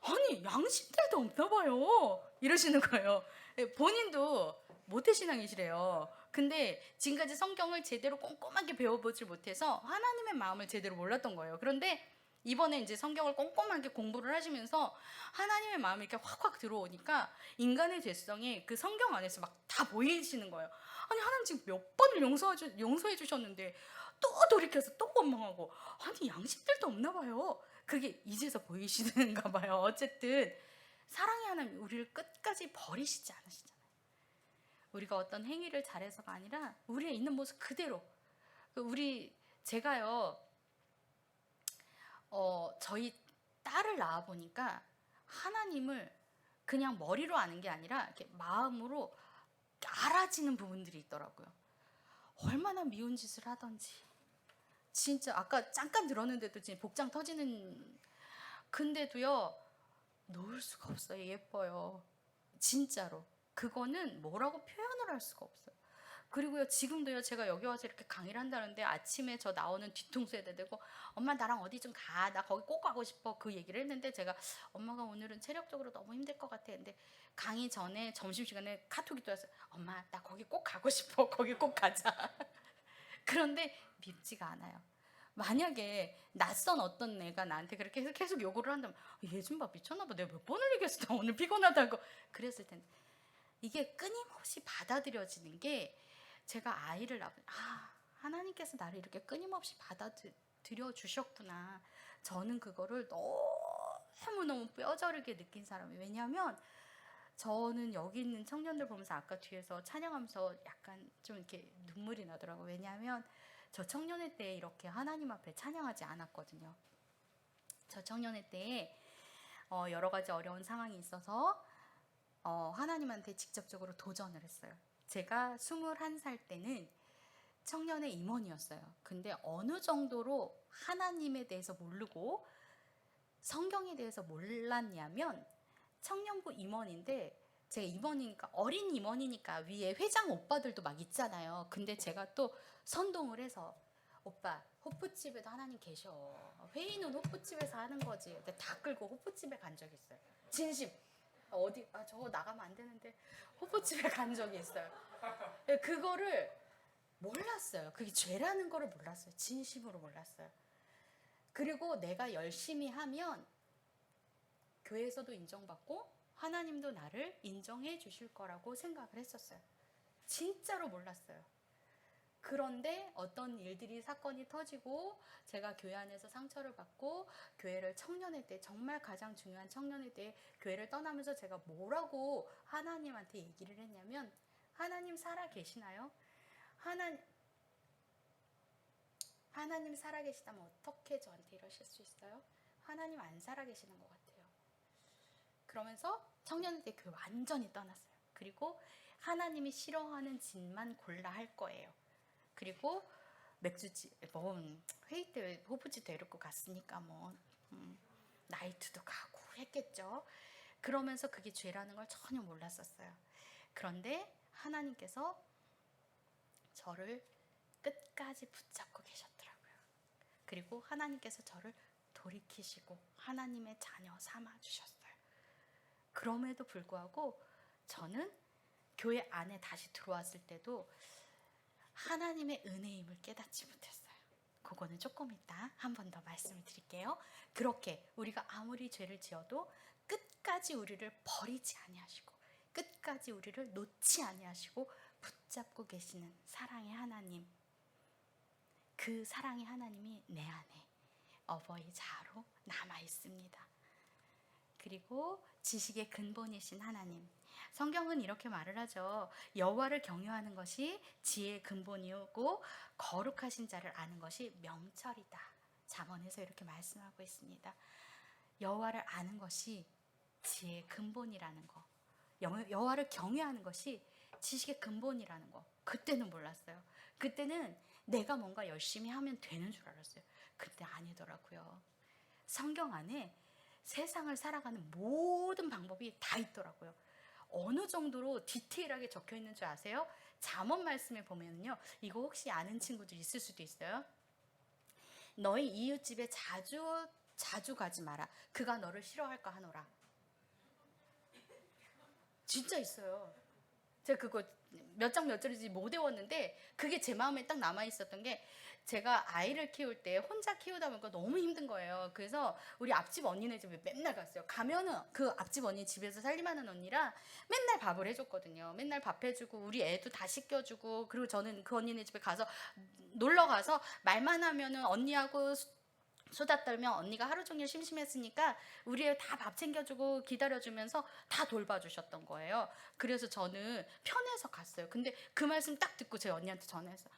아니 양심들도 없나 봐요 이러시는 거예요. 본인도 모태신앙이시래요. 근데 지금까지 성경을 제대로 꼼꼼하게 배워보질 못해서 하나님의 마음을 제대로 몰랐던 거예요. 그런데 이번에 이제 성경을 꼼꼼하게 공부를 하시면서 하나님의 마음이 이렇게 확확 들어오니까 인간의 죄성이 그 성경 안에서 막 다 보이시는 거예요. 아니 하나님 지금 몇 번을 용서해 주셨는데 또 돌이켜서 또 원망하고, 아니 양심들도 없나 봐요. 그게 이제서 보이시는가 봐요. 어쨌든 사랑의 하나님 우리를 끝까지 버리시지 않으시잖아요. 우리가 어떤 행위를 잘해서가 아니라 우리의 있는 모습 그대로. 제가요 저희 딸을 낳아 보니까 하나님을 그냥 머리로 아는 게 아니라 이렇게 마음으로 알아지는 부분들이 있더라고요. 얼마나 미운 짓을 하던지, 진짜 아까 잠깐 들었는데도 지금 복장 터지는, 근데도요 놓을 수가 없어요. 예뻐요. 진짜로. 그거는 뭐라고 표현을 할 수가 없어요. 그리고요 지금도요 제가 여기 와서 이렇게 강의를 한다는데 아침에 저 나오는 뒤통수에 대고 엄마 나랑 어디 좀 가, 나 거기 꼭 가고 싶어, 그 얘기를 했는데 제가 엄마가 오늘은 체력적으로 너무 힘들 것 같아. 근데 강의 전에 점심시간에 카톡이 또 왔어요. 엄마 나 거기 꼭 가고 싶어, 거기 꼭 가자. 그런데 밉지가 않아요. 만약에 낯선 어떤 애가 나한테 그렇게 계속 요구를 한다면 얘 좀 봐 미쳤나 봐 내가 몇 번을 얘기했어 나 오늘 피곤하다고 그랬을 텐데 이게 끊임없이 받아들여지는 게 제가 아이를 낳아 하나님께서 나를 이렇게 끊임없이 받아들여 주셨구나 저는 그거를 너무너무 뼈저리게 느낀 사람이에요. 왜냐하면 저는 여기 있는 청년들 보면서 아까 뒤에서 찬양하면서 약간 좀 이렇게 눈물이 나더라고요. 왜냐하면 저 청년회 때 이렇게 하나님 앞에 찬양하지 않았거든요. 저 청년회 때에 여러 가지 어려운 상황이 있어서 하나님한테 직접적으로 도전을 했어요. 제가 21살 때는 청년회 임원이었어요. 근데 어느 정도로 하나님에 대해서 모르고 성경에 대해서 몰랐냐면 청년부 임원인데 제가 임원이니까 어린 임원이니까 위에 회장 오빠들도 막 있잖아요. 근데 제가 또 선동을 해서 오빠 호프집에도 하나님 계셔. 회의는 호프집에서 하는 거지. 근데 다 끌고 호프집에 간 적이 있어요. 진심. 어디 저거 나가면 안 되는데 호프집에 간 적이 있어요. 그거를 몰랐어요. 그게 죄라는 거를 몰랐어요. 진심으로 몰랐어요. 그리고 내가 열심히 하면 교회에서도 인정받고 하나님도 나를 인정해 주실 거라고 생각을 했었어요. 진짜로 몰랐어요. 그런데 어떤 일들이 사건이 터지고 제가 교회 안에서 상처를 받고 교회를 청년회 때 정말 가장 중요한 청년회 때 교회를 떠나면서 제가 뭐라고 하나님한테 얘기를 했냐면 하나님 살아 계시나요? 하나님 살아 계시다면 어떻게 저한테 이러실 수 있어요? 하나님 안 살아 계시는 것 같아요. 그러면서 청년회 때 교회 완전히 떠났어요. 그리고 하나님이 싫어하는 짓만 골라 할 거예요. 그리고 맥주집 회의 때 호프집 데리고 갔으니까 나이트도 가고 했겠죠. 그러면서 그게 죄라는 걸 전혀 몰랐었어요. 그런데 하나님께서 저를 끝까지 붙잡고 계셨더라고요. 그리고 하나님께서 저를 돌이키시고 하나님의 자녀 삼아 주셨어요. 그럼에도 불구하고 저는 교회 안에 다시 들어왔을 때도 하나님의 은혜임을 깨닫지 못했어요. 그거는 조금 이따 한 번 더 말씀을 드릴게요. 그렇게 우리가 아무리 죄를 지어도 끝까지 우리를 버리지 아니하시고 끝까지 우리를 놓지 아니하시고 붙잡고 계시는 사랑의 하나님, 그 사랑의 하나님이 내 안에 어버이 자아로 남아 있습니다. 그리고 지식의 근본이신 하나님, 성경은 이렇게 말을 하죠. 여호와를 경외하는 것이 지혜의 근본이고 거룩하신 자를 아는 것이 명철이다. 잠언에서 이렇게 말씀하고 있습니다. 여호와를 아는 것이 지혜의 근본이라는 거, 여호와를 경외하는 것이 지식의 근본이라는 거. 그때는 몰랐어요. 그때는 내가 뭔가 열심히 하면 되는 줄 알았어요. 근데 아니더라고요. 성경 안에 세상을 살아가는 모든 방법이 다 있더라고요. 어느 정도로 디테일하게 적혀 있는 줄 아세요? 잠언 말씀에 보면요, 이거 혹시 아는 친구들 있을 수도 있어요. 너희 이웃집에 자주 가지 마라. 그가 너를 싫어할까 하노라. 진짜 있어요. 제가 그거 몇 장 몇 절인지 못 외웠는데 그게 제 마음에 딱 남아 있었던 게, 제가 아이를 키울 때 혼자 키우다 보니까 너무 힘든 거예요. 그래서 우리 앞집 언니네 집에 맨날 갔어요. 가면은 그 앞집 언니 집에서 살림하는 언니라 맨날 밥을 해줬거든요. 맨날 밥 해주고 우리 애도 다 씻겨주고, 그리고 저는 그 언니네 집에 가서 놀러 가서 말만 하면은 언니하고 수다 떨면 언니가 하루 종일 심심했으니까 우리 애 다 밥 챙겨주고 기다려주면서 다 돌봐주셨던 거예요. 그래서 저는 편해서 갔어요. 근데 그 말씀 딱 듣고 제 언니한테 전화해서,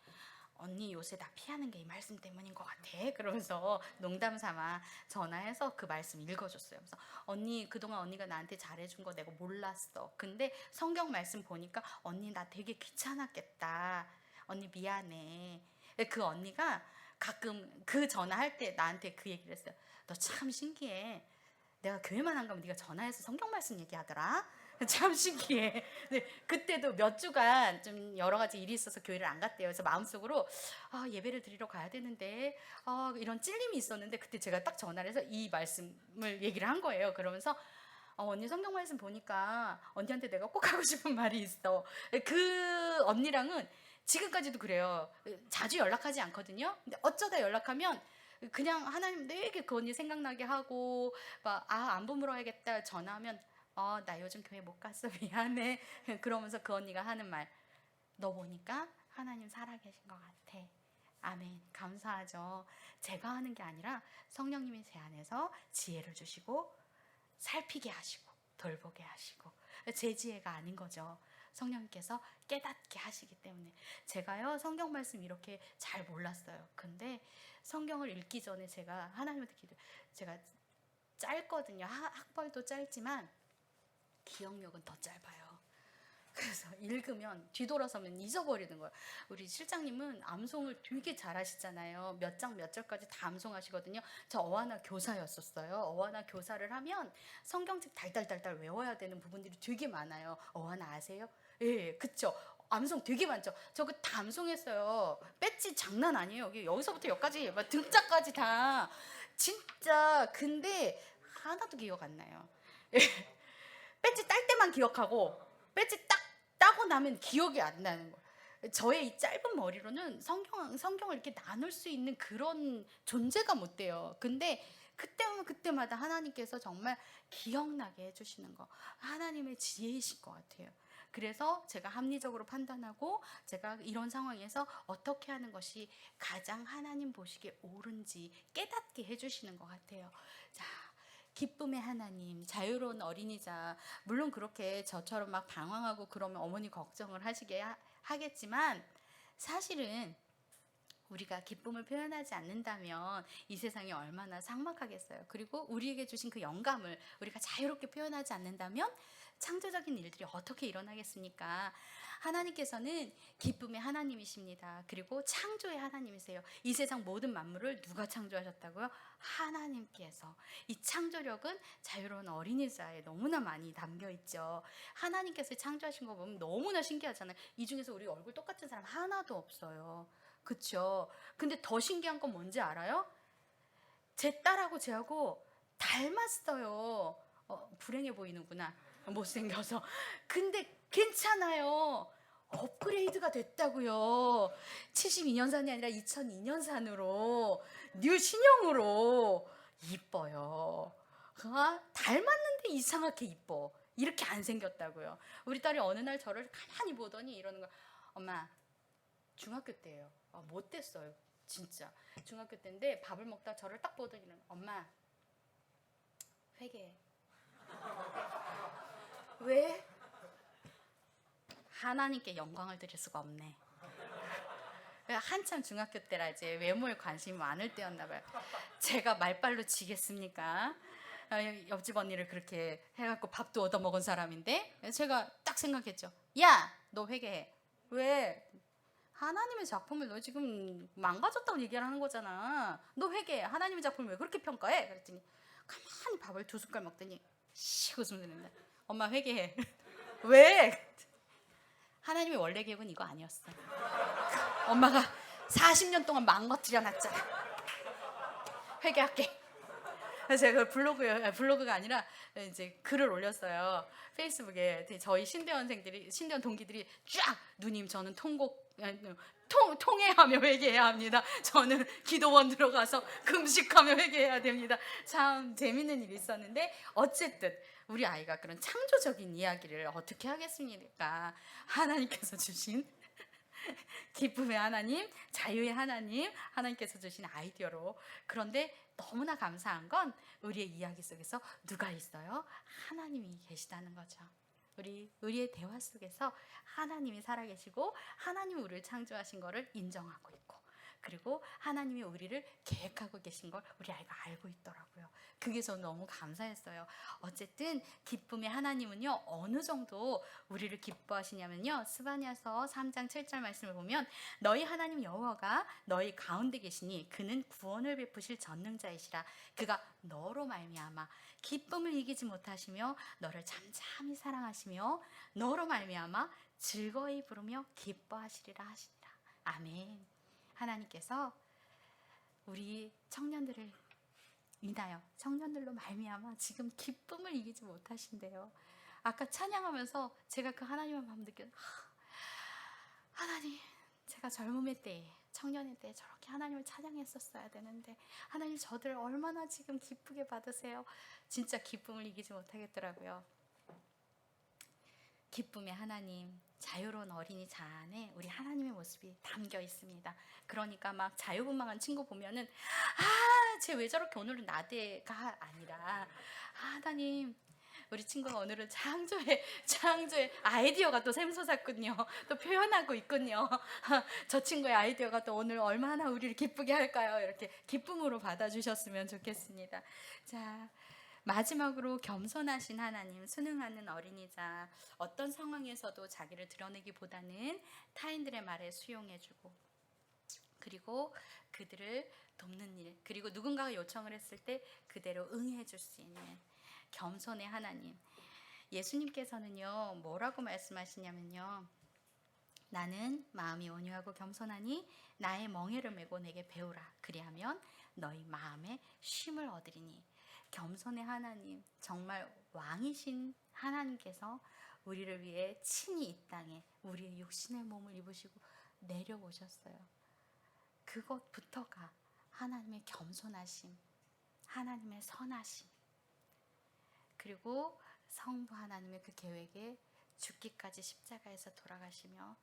언니 요새 나 피하는 게 이 말씀 때문인 것 같아. 그러면서 농담 삼아 전화해서 그 말씀 읽어줬어요. 그래서 언니, 그동안 언니가 나한테 잘해준 거 내가 몰랐어. 근데 성경 말씀 보니까 언니 나 되게 귀찮았겠다. 언니 미안해. 그 언니가 가끔 그 전화할 때 나한테 그 얘기를 했어요. 너 참 신기해. 내가 교회만 안 가면 네가 전화해서 성경 말씀 얘기하더라. 참 신기해. 근데 그때도 몇 주간 좀 여러 가지 일이 있어서 교회를 안 갔대요. 그래서 마음속으로 예배를 드리러 가야 되는데 이런 찔림이 있었는데, 그때 제가 딱 전화를 해서 이 말씀을 얘기를 한 거예요. 그러면서 언니 성경 말씀 보니까 언니한테 내가 꼭 하고 싶은 말이 있어. 그 언니랑은 지금까지도 그래요. 자주 연락하지 않거든요. 근데 어쩌다 연락하면 그냥 하나님 내게 그 언니 생각나게 하고 막 안 보물어야겠다 전화하면 나 요즘 교회 못 갔어 미안해. 그러면서 그 언니가 하는 말, 너 보니까 하나님 살아계신 것 같아. 아멘. 감사하죠. 제가 하는 게 아니라 성령님이 제 안에서 지혜를 주시고 살피게 하시고 돌보게 하시고, 제 지혜가 아닌 거죠. 성령님께서 깨닫게 하시기 때문에. 제가요 성경 말씀 이렇게 잘 몰랐어요. 근데 성경을 읽기 전에 제가 하나님한테 제가 짧거든요. 학벌도 짧지만 기억력은 더 짧아요. 그래서 읽으면 뒤돌아서면 잊어버리는 거예요. 우리 실장님은 암송을 되게 잘하시잖아요. 몇 장 몇 절까지 다 암송하시거든요. 저 어하나 교사였었어요. 어하나 교사를 하면 성경책 달달달달 외워야 되는 부분들이 되게 많아요. 어하나 아세요? 예, 그쵸. 암송 되게 많죠. 저 그 다 암송했어요. 배지 장난 아니에요. 여기서부터 여기까지 막 등자까지 다 진짜. 근데 하나도 기억 안 나요. 예. 배지 딸 때만 기억하고 배지 딱 따고 나면 기억이 안 나는 거예요. 저의 이 짧은 머리로는 성경을 이렇게 나눌 수 있는 그런 존재가 못 돼요. 근데 그때마다 하나님께서 정말 기억나게 해주시는 거, 하나님의 지혜이신 것 같아요. 그래서 제가 합리적으로 판단하고 제가 이런 상황에서 어떻게 하는 것이 가장 하나님 보시기에 옳은지 깨닫게 해주시는 것 같아요. 자, 기쁨의 하나님, 자유로운 어린이자. 물론 그렇게 저처럼 막 방황하고 그러면 어머니 걱정을 하시게 하겠지만, 사실은 우리가 기쁨을 표현하지 않는다면 이 세상이 얼마나 삭막하겠어요. 그리고 우리에게 주신 그 영감을 우리가 자유롭게 표현하지 않는다면 창조적인 일들이 어떻게 일어나겠습니까? 하나님께서는 기쁨의 하나님이십니다. 그리고 창조의 하나님이세요. 이 세상 모든 만물을 누가 창조하셨다고요? 하나님께서. 이 창조력은 자유로운 어린이자에 너무나 많이 담겨 있죠. 하나님께서 창조하신 거 보면 너무나 신기하잖아요. 이 중에서 우리 얼굴 똑같은 사람 하나도 없어요. 그쵸? 근데 더 신기한 건 뭔지 알아요? 제 딸하고 쟤하고 닮았어요. 불행해 보이는구나. 못생겨서. 근데 괜찮아요. 업그레이드가 됐다고요. 72년산이 아니라 2002년산으로 뉴 신형으로 이뻐요. 닮았는데 이상하게 이뻐. 이렇게 안 생겼다고요. 우리 딸이 어느 날 저를 가만히 보더니 이러는 거야. 엄마, 중학교 때예요. 못됐어요. 진짜. 중학교 때인데 밥을 먹다 저를 딱 보더니 엄마, 회개해. 왜? 하나님께 영광을 드릴 수가 없네. 한참 중학교 때라 이제 외모에 관심이 많을 때였나 봐요. 제가 말빨로 지겠습니까? 옆집 언니를 그렇게 해갖고 밥도 얻어먹은 사람인데 제가 딱 생각했죠. 야, 너 회개해. 왜? 하나님의 작품을 너 지금 망가졌다고 얘기를 하는 거잖아. 너 회개해. 하나님의 작품을 왜 그렇게 평가해? 그랬더니 가만히 밥을 2숟갈 먹더니 씩 웃음 드는데, 엄마 회개해. 왜? 하나님의 원래 계획은 이거 아니었어. 엄마가 40년 동안 망가뜨려 놨잖아. 회개할게. 그래서 제가 블로그가 아니라 이제 글을 올렸어요. 페이스북에. 저희 신대원 동기들이 쫙, 누님 저는 통회하며 회개해야 합니다. 저는 기도원 들어가서 금식하며 회개해야 됩니다. 참 재밌는 일이 있었는데, 어쨌든 우리 아이가 그런 창조적인 이야기를 어떻게 하겠습니까? 하나님께서 주신 기쁨의 하나님, 자유의 하나님, 하나님께서 주신 아이디어로. 그런데 너무나 감사한 건 우리의 이야기 속에서 누가 있어요? 하나님이 계시다는 거죠. 우리의 대화 속에서 하나님이 살아계시고 하나님이 우리를 창조하신 것을 인정하고 있고, 그리고 하나님이 우리를 계획하고 계신 걸 우리 아이가 알고 있더라고요. 그게 저는 너무 감사했어요. 어쨌든 기쁨의 하나님은요, 어느 정도 우리를 기뻐하시냐면요, 스바냐서 3장 7절 말씀을 보면 너희 하나님 여호와가 너희 가운데 계시니 그는 구원을 베푸실 전능자이시라. 그가 너로 말미암아 기쁨을 이기지 못하시며 너를 잠잠히 사랑하시며 너로 말미암아 즐거이 부르며 기뻐하시리라 하시니라. 아멘. 하나님께서 우리 청년들을 인하여, 청년들로 말미암아 지금 기쁨을 이기지 못하신대요. 아까 찬양하면서 제가 그 하나님의 마음 느꼈어요. 하나님, 제가 젊음의 때에, 청년의 때에 저렇게 하나님을 찬양했었어야 되는데 하나님 저들 얼마나 지금 기쁘게 받으세요. 진짜 기쁨을 이기지 못하겠더라고요. 기쁨의 하나님, 자유로운 어린이 자 안에 우리 하나님의 모습이 담겨 있습니다. 그러니까 막 자유분방한 친구 보면은 쟤 왜 저렇게 오늘은 나대가 아니라 하나님, 우리 친구가 오늘은 창조의 아이디어가 또 샘솟았군요. 또 표현하고 있군요. 저 친구의 아이디어가 또 오늘 얼마나 우리를 기쁘게 할까요? 이렇게 기쁨으로 받아주셨으면 좋겠습니다. 자, 마지막으로 겸손하신 하나님, 순응하는 어린이자 어떤 상황에서도 자기를 드러내기보다는 타인들의 말에 수용해주고, 그리고 그들을 돕는 일, 그리고 누군가가 요청을 했을 때 그대로 응해줄 수 있는 겸손의 하나님. 예수님께서는요, 뭐라고 말씀하시냐면요, 나는 마음이 온유하고 겸손하니 나의 멍에를 메고 내게 배우라. 그리하면 너희 마음에 쉼을 얻으리니. 겸손의 하나님, 정말 왕이신 하나님께서 우리를 위해 친히 이 땅에 우리의 육신의 몸을 입으시고 내려오셨어요. 그것부터가 하나님의 겸손하심, 하나님의 선하심, 그리고 성부 하나님의 그 계획에 죽기까지 십자가에서 돌아가시며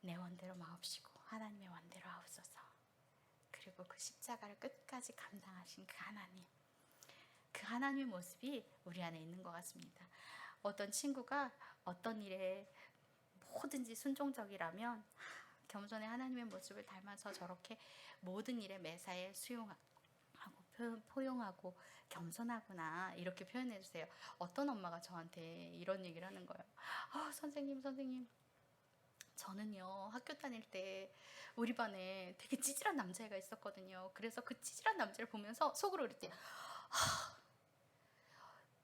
내 원대로 마옵시고 하나님의 원대로 하옵소서. 그리고 그 십자가를 끝까지 감당하신 그 하나님, 그 하나님의 모습이 우리 안에 있는 것 같습니다. 어떤 친구가 어떤 일에 뭐든지 순종적이라면 겸손의 하나님의 모습을 닮아서 저렇게 모든 일에 매사에 수용하고 포용하고 겸손하구나, 이렇게 표현해 주세요. 어떤 엄마가 저한테 이런 얘기를 하는 거예요. 선생님, 저는요, 학교 다닐 때 우리 반에 되게 찌질한 남자애가 있었거든요. 그래서 그 찌질한 남자를 보면서 속으로 그랬지.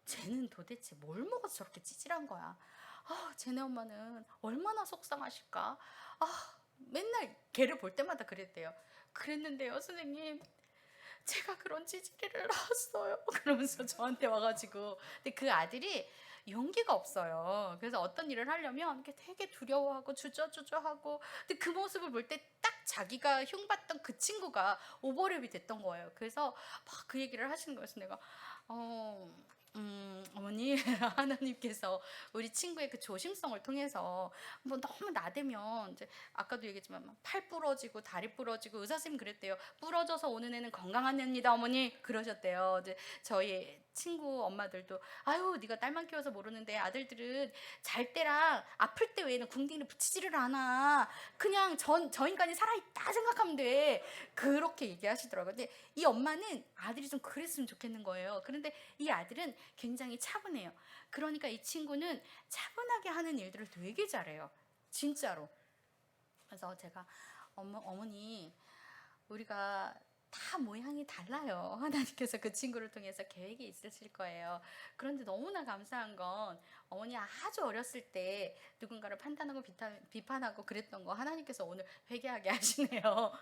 쟤는 도대체 뭘 먹어서 저렇게 찌질한 거야. 쟤네 엄마는 얼마나 속상하실까. 맨날 걔를 볼 때마다 그랬대요. 그랬는데요, 선생님, 제가 그런 찌질이를 낳았어요. 그러면서 저한테 와가지고. 근데 그 아들이 용기가 없어요. 그래서 어떤 일을 하려면 되게 두려워하고 주저하고, 근데 그 모습을 볼 때 딱 자기가 흉봤던 그 친구가 오버랩이 됐던 거예요. 그래서 막 그 얘기를 하시는 거였어요. 내가 어머니, 하나님께서 우리 친구의 그 조심성을 통해서 뭐 너무 나대면, 이제 아까도 얘기했지만 팔 부러지고 다리 부러지고, 의사 선생님 그랬대요. 부러져서 오는 애는 건강한 애입니다, 어머니, 그러셨대요. 이제 저희 친구 엄마들도 아유, 네가 딸만 키워서 모르는데 아들들은 잘 때랑 아플 때 외에는 궁둥이를 붙이지를 않아. 그냥 저 인간이 살아있다 생각하면 돼. 그렇게 얘기하시더라고요. 근데 이 엄마는 아들이 좀 그랬으면 좋겠는 거예요. 그런데 이 아들은 굉장히 차분해요. 그러니까 이 친구는 차분하게 하는 일들을 되게 잘해요. 진짜로. 그래서 제가 어머니, 우리가 다 모양이 달라요. 하나님께서 그 친구를 통해서 계획이 있으실 거예요. 그런데 너무나 감사한 건 어머니 아주 어렸을 때 누군가를 판단하고 비판하고 그랬던 거 하나님께서 오늘 회개하게 하시네요.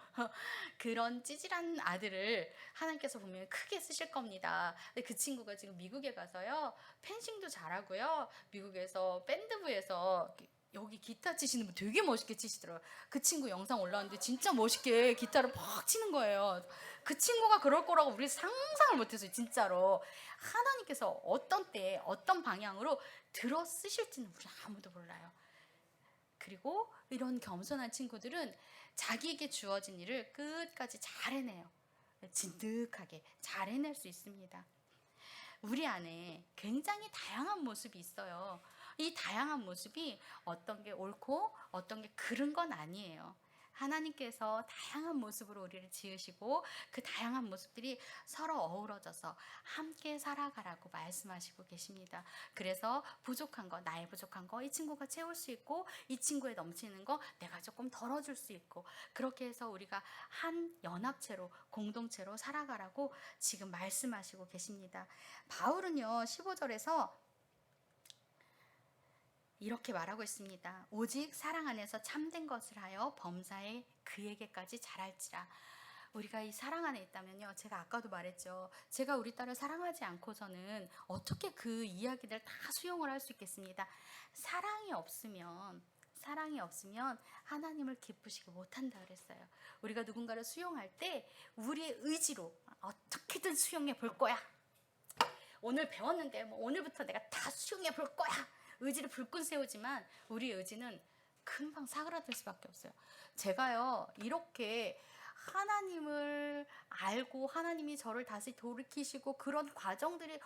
그런 찌질한 아들을 하나님께서 보면 크게 쓰실 겁니다. 근데 그 친구가 지금 미국에 가서요, 펜싱도 잘하고요, 미국에서 밴드부에서 여기 기타 치시는 분 되게 멋있게 치시더라고요. 그 친구 영상 올라왔는데 진짜 멋있게 기타를 팍 치는 거예요. 그 친구가 그럴 거라고 우리 상상을 못했어요. 진짜로. 하나님께서 어떤 때에 어떤 방향으로 들어 쓰실지는 우리 아무도 몰라요. 그리고 이런 겸손한 친구들은 자기에게 주어진 일을 끝까지 잘 해내요. 진득하게 잘 해낼 수 있습니다. 우리 안에 굉장히 다양한 모습이 있어요. 이 다양한 모습이 어떤 게 옳고 어떤 게 그른 건 아니에요. 하나님께서 다양한 모습으로 우리를 지으시고 그 다양한 모습들이 서로 어우러져서 함께 살아가라고 말씀하시고 계십니다. 그래서 부족한 거, 나의 부족한 거 이 친구가 채울 수 있고, 이 친구의 넘치는 거 내가 조금 덜어줄 수 있고, 그렇게 해서 우리가 한 연합체로, 공동체로 살아가라고 지금 말씀하시고 계십니다. 바울은요, 15절에서 이렇게 말하고 있습니다. 오직 사랑 안에서 참된 것을 하여 범사에 그에게까지 자랄지라. 우리가 이 사랑 안에 있다면요, 제가 아까도 말했죠. 제가 우리 딸을 사랑하지 않고서는 어떻게 그 이야기들 다 수용을 할 수 있겠습니다. 사랑이 없으면 사랑이 없으면 하나님을 기쁘시게 못한다 그랬어요. 우리가 누군가를 수용할 때 우리의 의지로 어떻게든 수용해 볼 거야. 오늘 배웠는데 뭐 오늘부터 내가 다 수용해 볼 거야. 의지를 불끈 세우지만 우리의 의지는 금방 사그라들 수밖에 없어요. 제가요 이렇게 하나님을 알고 하나님이 저를 다시 돌이키시고 그런 과정들이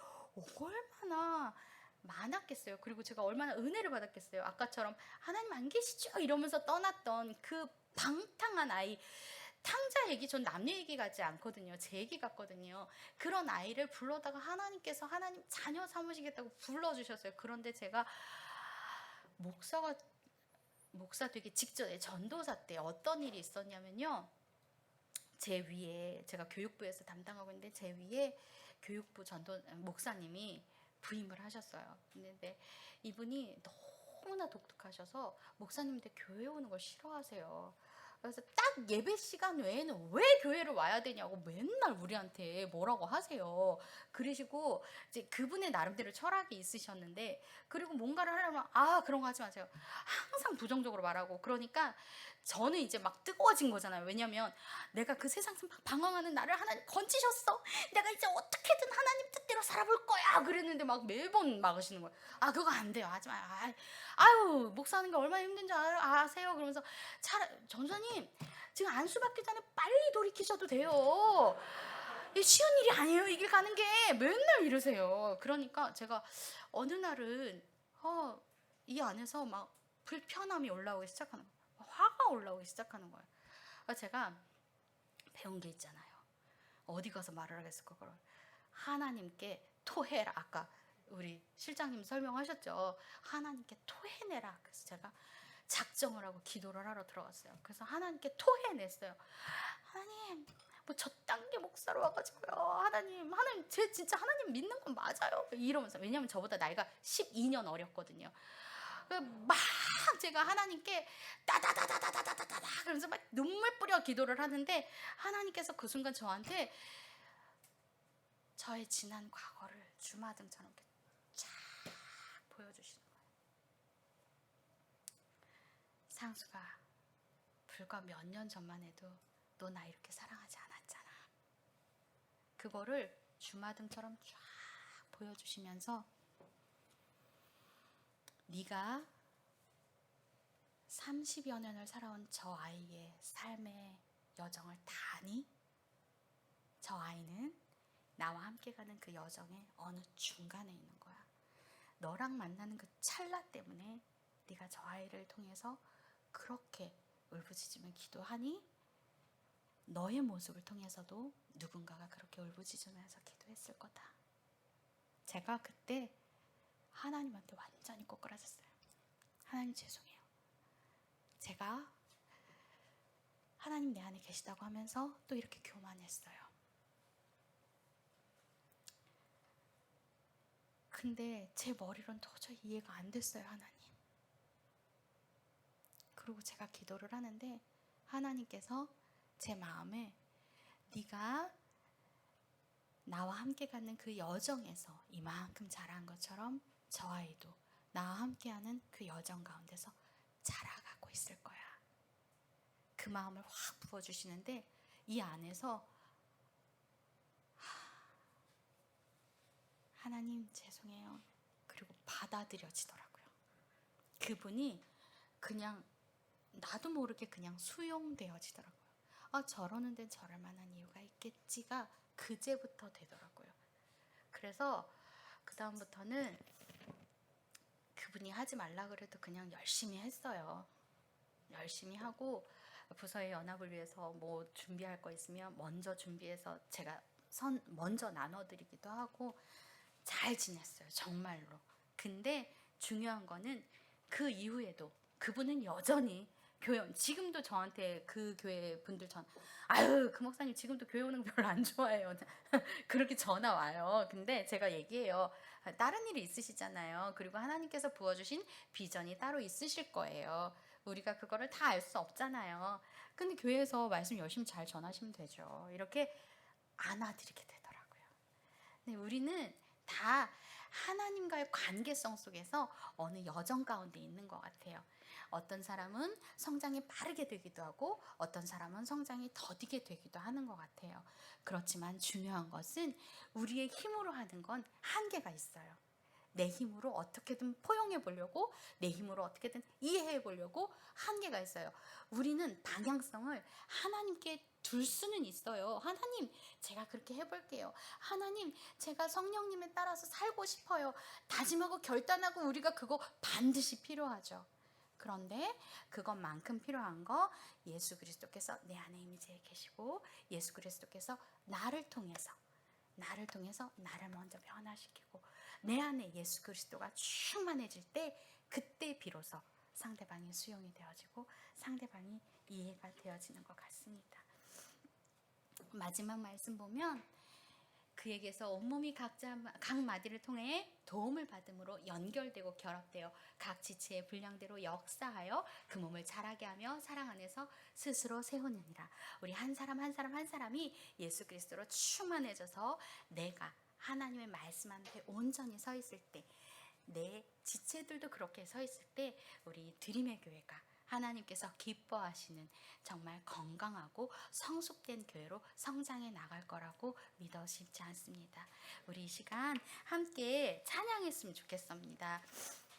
얼마나 많았겠어요. 그리고 제가 얼마나 은혜를 받았겠어요. 아까처럼 하나님 안 계시죠? 이러면서 떠났던 그 방탕한 아이. 탕자 얘기 전 남녀 얘기 같지 않거든요. 제 얘기 같거든요. 그런 아이를 불러다가 하나님께서 하나님 자녀 삼으시겠다고 불러주셨어요. 그런데 제가 목사 되기 직전에 전도사 때 어떤 일이 있었냐면요. 제 위에 제가 교육부에서 담당하고 있는데 제 위에 교육부 전도 목사님이 부임을 하셨어요. 근데 이분이 너무나 독특하셔서 목사님들 교회 오는 걸 싫어하세요. 그래서 딱 예배 시간 외에는 왜 교회를 와야 되냐고 맨날 우리한테 뭐라고 하세요. 그러시고 이제 그분의 나름대로 철학이 있으셨는데 그리고 뭔가를 하려면 그런 거 하지 마세요. 항상 부정적으로 말하고 그러니까 저는 이제 막 뜨거워진 거잖아요. 왜냐면 내가 그 세상에서 막 방황하는 나를 하나님 건지셨어. 내가 이제 어떻게든 하나님 뜻대로 살아볼 거야. 그랬는데 막 매번 막으시는 거예요. 그거 안 돼요. 하지 마요. 아유 목사하는 게 얼마나 힘든지 아세요? 그러면서 전사님 지금 안수받기 전에 빨리 돌이키셔도 돼요. 이게 쉬운 일이 아니에요. 이 길 가는 게 맨날 이러세요. 그러니까 제가 어느 날은 이 안에서 막 불편함이 올라오기 시작하는 거예요. 화가 올라오기 시작하는 거예요. 제가 배운 게 있잖아요. 어디 가서 말을 하겠어 그걸. 하나님께 토해라. 아까 우리 실장님 설명하셨죠. 하나님께 토해내라. 그래서 제가 작정을 하고 기도를 하러 들어갔어요. 그래서 하나님께 토해냈어요. 하나님, 뭐 저딴 게 목사로 와가지고요. 하나님, 제 진짜 하나님 믿는 건 맞아요. 이러면서 왜냐면 저보다 나이가 12년 어렸거든요. 막 제가 하나님께 따다다다다다다다다 그러면서 막 눈물 뿌려 기도를 하는데 하나님께서 그 순간 저한테 저의 지난 과거를 주마등처럼 이렇게 쫙 보여주시는 거예요. 상수가 불과 몇 년 전만 해도 너 나 이렇게 사랑하지 않았잖아. 그거를 주마등처럼 쫙 보여주시면서 네가 30여 년을 살아온 저 아이의 삶의 여정을 다 아니? 저 아이는 나와 함께 가는 그 여정의 어느 중간에 있는 거야. 너랑 만나는 그 찰나 때문에 네가 저 아이를 통해서 그렇게 울부짖으며 기도하니 너의 모습을 통해서도 누군가가 그렇게 울부짖으면서 기도했을 거다. 제가 그때 하나님한테 완전히 꼬꾸라졌어요. 하나님 죄송해요. 제가 하나님 내 안에 계시다고 하면서 또 이렇게 교만했어요. 근데 제 머리로는 도저히 이해가 안 됐어요. 하나님. 그리고 제가 기도를 하는데 하나님께서 제 마음에 네가 나와 함께 가는 그 여정에서 이만큼 자란 것처럼 저 아이도 나와 함께하는 그 여정 가운데서 자라가고 있을 거야. 그 마음을 확 부어주시는데 이 안에서 하나님 죄송해요. 그리고 받아들여지더라고요. 그분이 그냥 나도 모르게 그냥 수용되어지더라고요. 저러는 데는 저럴 만한 이유가 있겠지가 그제부터 되더라고요. 그래서 그 다음부터는 그분이 하지 말라 그래도 그냥 열심히 했어요. 열심히 하고 부서의 연합을 위해서 뭐 준비할 거 있으면 먼저 준비해서 제가 먼저 나눠드리기도 하고 잘 지냈어요. 정말로. 근데 중요한 거는 그 이후에도 그분은 여전히 교회 지금도 저한테 그 교회 분들 그 목사님 지금도 교회 오는 거 별로 안 좋아해요. 그렇게 전화 와요. 근데 제가 얘기해요. 다른 일이 있으시잖아요. 그리고 하나님께서 부어주신 비전이 따로 있으실 거예요. 우리가 그거를 다 알 수 없잖아요. 근데 교회에서 말씀 열심히 잘 전하시면 되죠. 이렇게 안아드리게 되더라고요. 근데 우리는 다 하나님과의 관계성 속에서 어느 여정 가운데 있는 것 같아요. 어떤 사람은 성장이 빠르게 되기도 하고 어떤 사람은 성장이 더디게 되기도 하는 것 같아요. 그렇지만 중요한 것은 우리의 힘으로 하는 건 한계가 있어요. 내 힘으로 어떻게든 포용해 보려고, 내 힘으로 어떻게든 이해해 보려고 한계가 있어요. 우리는 방향성을 하나님께 둘 수는 있어요. 하나님, 제가 그렇게 해볼게요. 하나님, 제가 성령님에 따라서 살고 싶어요. 다짐하고 결단하고 우리가 그거 반드시 필요하죠. 그런데 그것만큼 필요한 거 예수 그리스도께서 내 안에 임재 계시고 예수 그리스도께서 나를 통해서 나를 먼저 변화시키고 내 안에 예수 그리스도가 충만해질 때 그때 비로소 상대방이 수용이 되어지고 상대방이 이해가 되어지는 것 같습니다. 마지막 말씀 보면 그에게서 온몸이 각 마디를 통해 도움을 받음으로 연결되고 결합되어 각 지체의 분량대로 역사하여 그 몸을 자라게 하며 사랑 안에서 스스로 세우느니라. 우리 한 사람 한 사람이 예수 그리스도로 충만해져서 내가 하나님의 말씀 앞에 온전히 서 있을 때, 내 지체들도 그렇게 서 있을 때 우리 드림의 교회가 하나님께서 기뻐하시는 정말 건강하고 성숙된 교회로 성장해 나갈 거라고 믿어 싶지 않습니다. 우리 이 시간 함께 찬양했으면 좋겠습니다.